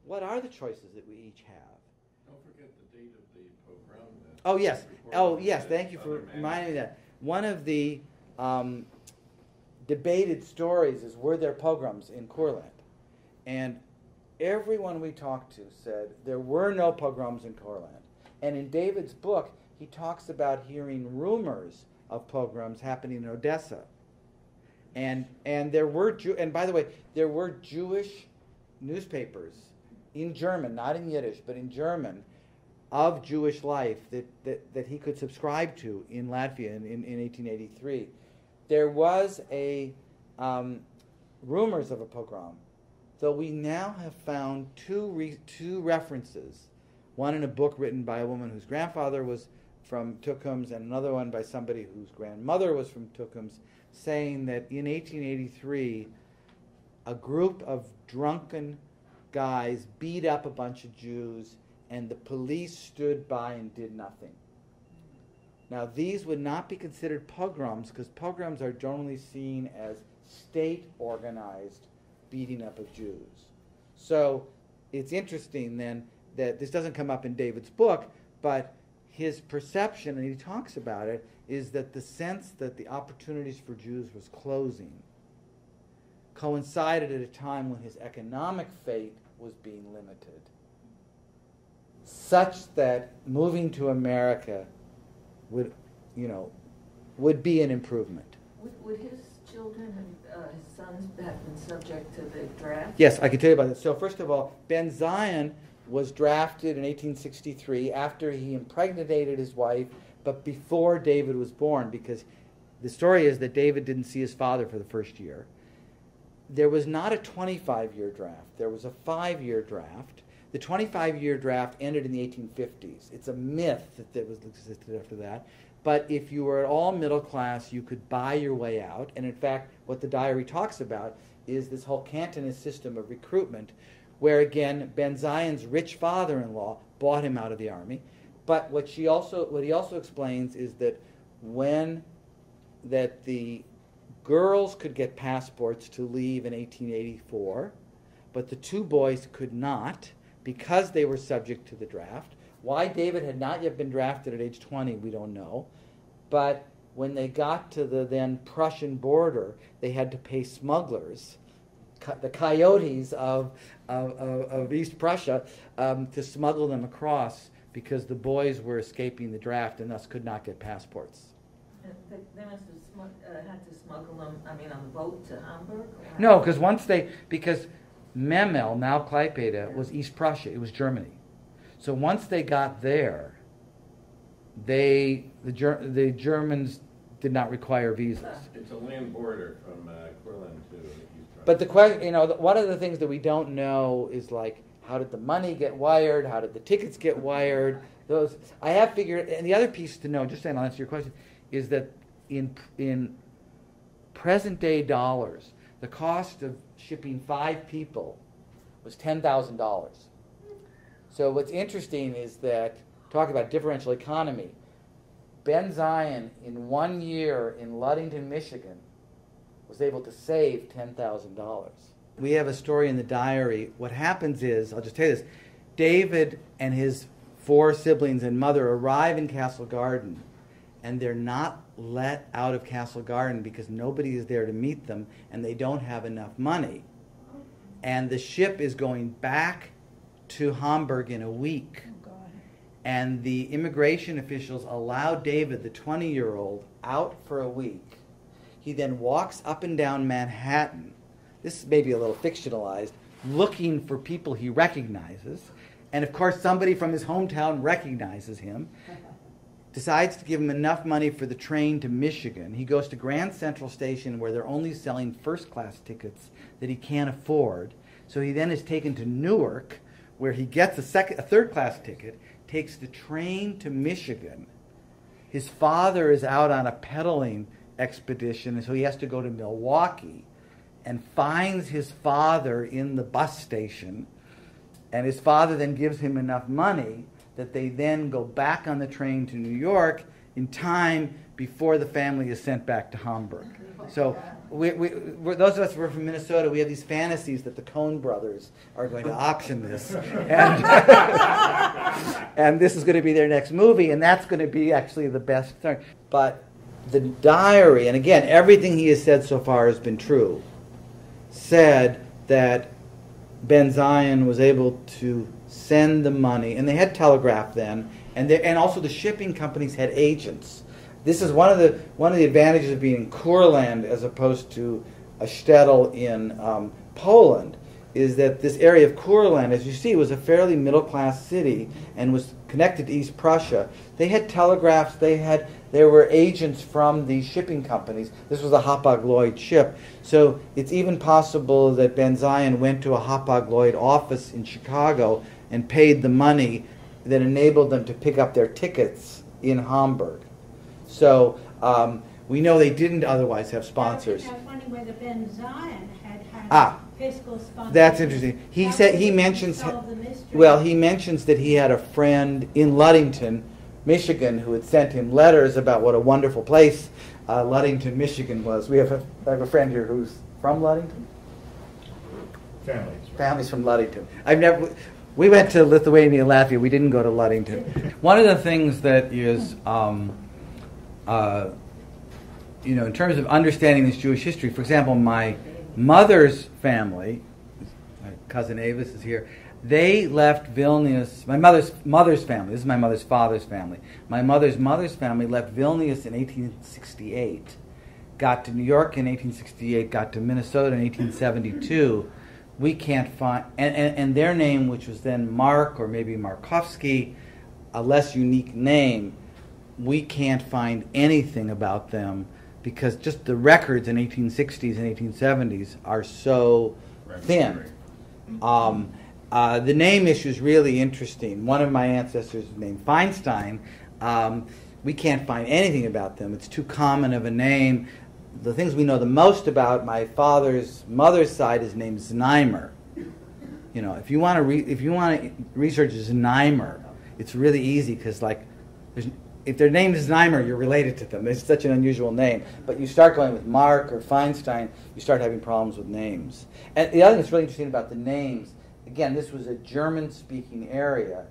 what are the choices that we each have? Don't forget the date of the pogrom. Oh, yes. Oh, yes. Thank you for reminding me of that. One of the debated stories is, were there pogroms in Courland? And everyone we talked to said there were no pogroms in Courland. And in David's book, he talks about hearing rumors of pogroms happening in Odessa. And there were, and by the way, there were Jewish newspapers in German, not in Yiddish, but in German, of Jewish life that he could subscribe to in Latvia in 1883. There was a rumors of a pogrom, though we now have found two references, one in a book written by a woman whose grandfather was from Tukums and another one by somebody whose grandmother was from Tukums, saying that in 1883 a group of drunken guys beat up a bunch of Jews and the police stood by and did nothing. Now, these would not be considered pogroms because pogroms are generally seen as state-organized beating up of Jews. So it's interesting then that this doesn't come up in David's book, but his perception, and he talks about it, is that the sense that the opportunities for Jews was closing coincided at a time when his economic fate was being limited, such that moving to America would be an improvement. Would his children, his sons, have been subject to the draft? Yes, I can tell you about this. So first of all, Ben Zion was drafted in 1863 after he impregnated his wife, but before David was born, because the story is that David didn't see his father for the first year. There was not a 25-year draft. There was a 5-year draft. The 25-year draft ended in the 1850s. It's a myth that there was existed after that. But if you were at all middle class, you could buy your way out. And in fact, what the diary talks about is this whole Cantonist system of recruitment, where again, Ben Zion's rich father-in-law bought him out of the army. But what he also explains is that the girls could get passports to leave in 1884, but the 2 boys could not because they were subject to the draft. Why David had not yet been drafted at age 20, we don't know. But when they got to the then Prussian border, they had to pay smugglers, the coyotes of East Prussia, to smuggle them across because the boys were escaping the draft and thus could not get passports. They must have had to smuggle them, on the boat to Hamburg? No, because Memel, now Klaipeda, was East Prussia. It was Germany. So once they got there, the Germans did not require visas. It's a land border from Courland to East Prussia. But the question, one of the things that we don't know is like, how did the money get wired? How did the tickets get wired? Those I have figured. And the other piece to know, just saying, I'll answer your question, is that in present-day dollars, the cost of shipping 5 people was $10,000. So what's interesting is that, talk about differential economy, Ben Zion, in 1 year in Ludington, Michigan, was able to save $10,000. We have a story in the diary. What happens is, I'll just tell you this, David and his 4 siblings and mother arrive in Castle Garden, and they're not let out of Castle Garden because nobody is there to meet them, and they don't have enough money. And the ship is going back to Hamburg in a week. Oh, God. And the immigration officials allow David, the 20-year-old, out for a week. He then walks up and down Manhattan, this may be a little fictionalized, looking for people he recognizes. And of course, somebody from his hometown recognizes him, decides to give him enough money for the train to Michigan. He goes to Grand Central Station where they're only selling first-class tickets that he can't afford. So he then is taken to Newark, where he gets a third-class ticket, takes the train to Michigan. His father is out on a peddling expedition, and so he has to go to Milwaukee and finds his father in the bus station, and his father then gives him enough money that they then go back on the train to New York in time before the family is sent back to Hamburg. So we're, those of us who are from Minnesota, we have these fantasies that the Coen brothers are going to auction this. And, and this is going to be their next movie, and that's going to be actually the best thing. But the diary, and again, everything he has said so far has been true, said that Ben Zion was able to send the money, and they had telegraph then, and also the shipping companies had agents. This is one of the advantages of being in Courland as opposed to a shtetl in Poland, is that this area of Courland, as you see, was a fairly middle-class city and was connected to East Prussia. They had telegraphs. There were agents from the shipping companies. This was a Hapag-Lloyd ship. So it's even possible that Ben Zion went to a Hapag-Lloyd office in Chicago and paid the money that enabled them to pick up their tickets in Hamburg. So we know they didn't otherwise have sponsors. I was wondering whether Ben Zion had fiscal sponsors. That's interesting. He mentions that he had a friend in Ludington, Michigan, who had sent him letters about what a wonderful place Ludington, Michigan was. I have a friend here who's from Ludington. Families from Ludington. We went to Lithuania, Latvia. We didn't go to Ludington. One of the things that is, in terms of understanding this Jewish history, for example, my mother's family, my cousin Avis is here, they left Vilnius. My mother's family, this is my mother's father's family. My mother's family left Vilnius in 1868, got to New York in 1868, got to Minnesota in 1872. We can't find, and their name, which was then Mark or maybe Markovsky, a less unique name, we can't find anything about them because just the records in 1860s and 1870s are so thin. The name issue is really interesting. One of my ancestors is named Feinstein. We can't find anything about them. It's too common of a name. The things we know the most about my father's mother's side is named Znaimer. If you want to research Znaimer, it's really easy because if their name is Znaimer, you're related to them. It's such an unusual name. But you start going with Mark or Feinstein, you start having problems with names. And the other thing that's really interesting about the names, again, this was a German-speaking area,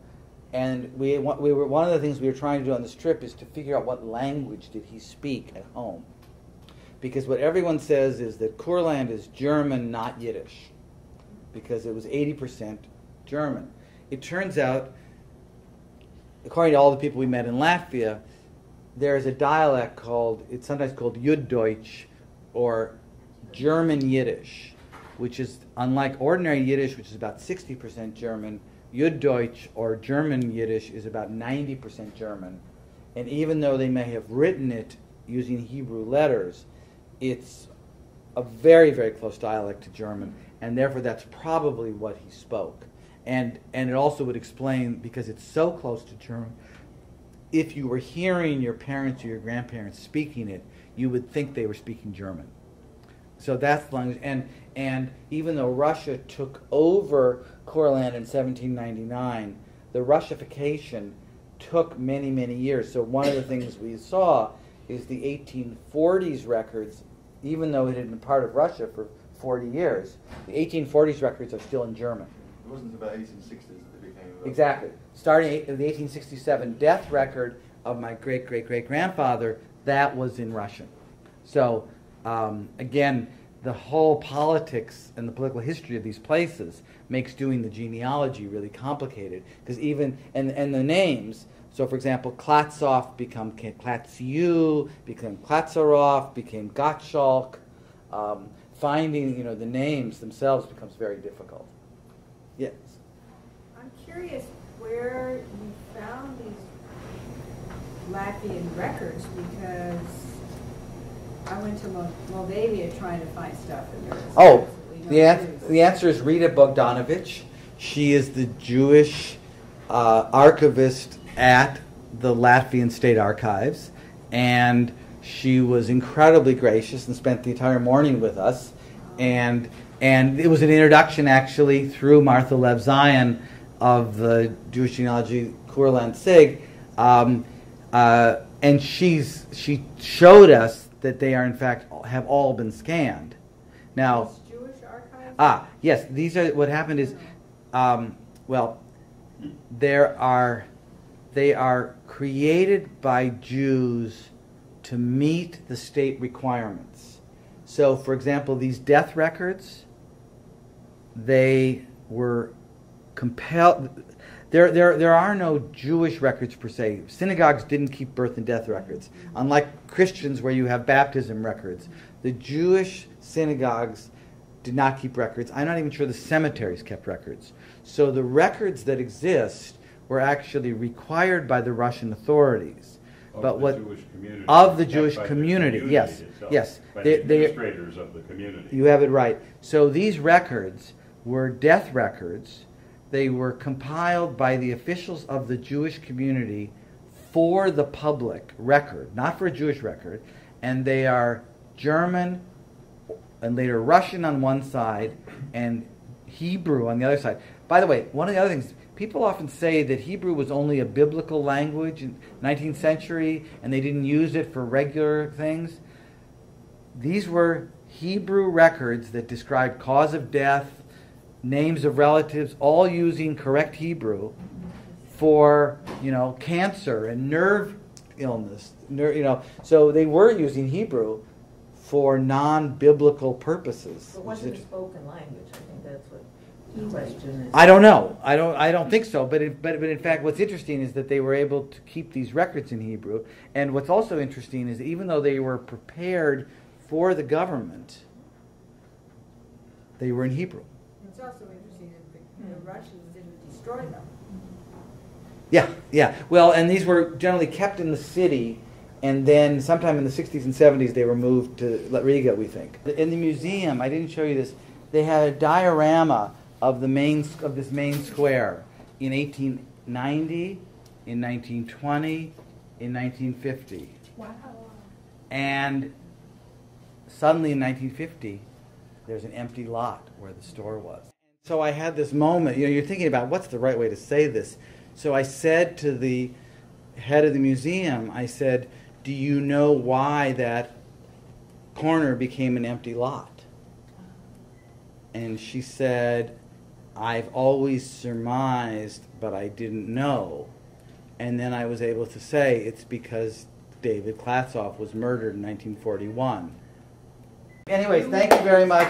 and we were one of the things we were trying to do on this trip is to figure out what language did he speak at home. Because what everyone says is that Courland is German, not Yiddish, because it was 80% German. It turns out, according to all the people we met in Latvia, there is a dialect it's sometimes called Juddeutsch, or German Yiddish, which is unlike ordinary Yiddish, which is about 60% German. Juddeutsch, or German Yiddish, is about 90% German. And even though they may have written it using Hebrew letters, it's a very, very close dialect to German, and therefore that's probably what he spoke. And it also would explain, because it's so close to German, if you were hearing your parents or your grandparents speaking it, you would think they were speaking German. So that's the language. And even though Russia took over Courland in 1799, the Russification took many, many years. So one of the things we saw is the 1840s records, even though it had been part of Russia for 40 years, the 1840s records are still in German. It wasn't about 1860s that they became... Exactly. Starting the 1867 death record of my great-great-great-grandfather, that was in Russian. So, again, the whole politics and the political history of these places makes doing the genealogy really complicated. Because and the names, so for example, Klatsov became Klatsiu, became Klatsarov, became Gottschalk. Finding, the names themselves becomes very difficult. Yes? I'm curious where you found these Latvian records, because I went to Moldavia trying to find stuff. And the answer is Rita Bogdanovich. She is the Jewish archivist at the Latvian State Archives, and She was incredibly gracious and spent the entire morning with us. And it was an introduction, actually, through Martha Lev Zion of the Jewish genealogy Kurland Sig. And she showed us that they are, in fact, have all been scanned. Now, Jewish archives? Yes, these are, what happened is, well, they are created by Jews to meet the state requirements. So, for example, these death records, they were compelled. There are no Jewish records per se. Synagogues didn't keep birth and death records. Unlike Christians where you have baptism records, the Jewish synagogues did not keep records. I'm not even sure the cemeteries kept records. So the records that exist were actually required by the Russian authorities. Of the Jewish community. Of the Jewish community, yes. Itself, Yes. by the administrators of the community. You have it right. So these records were death records. They were compiled by the officials of the Jewish community for the public record, not for a Jewish record. And they are German and later Russian on one side and Hebrew on the other side. By the way, one of the other things, people often say that Hebrew was only a biblical language in the 19th century and they didn't use it for regular things. These were Hebrew records that described cause of death, names of relatives, all using correct Hebrew for, cancer and nerve illness. So they were using Hebrew for non-biblical purposes. But what's the spoken language? I think that's what the question is. I don't know. I don't think so. But in fact, what's interesting is that they were able to keep these records in Hebrew. And what's also interesting is that even though they were prepared for the government, they were in Hebrew. It's also interesting that the Russians didn't destroy them. Yeah. Well, and these were generally kept in the city, and then sometime in the 60s and 70s they were moved to Riga, we think. In the museum, I didn't show you this, they had a diorama of this main square in 1890, in 1920, in 1950. Wow. And suddenly in 1950, there's an empty lot where the store was. So I had this moment, you're thinking about what's the right way to say this. So I said to the head of the museum, I said, do you know why that corner became an empty lot? And she said, I've always surmised, but I didn't know. And then I was able to say it's because David Klatzoff was murdered in 1941. Anyways, thank you very much.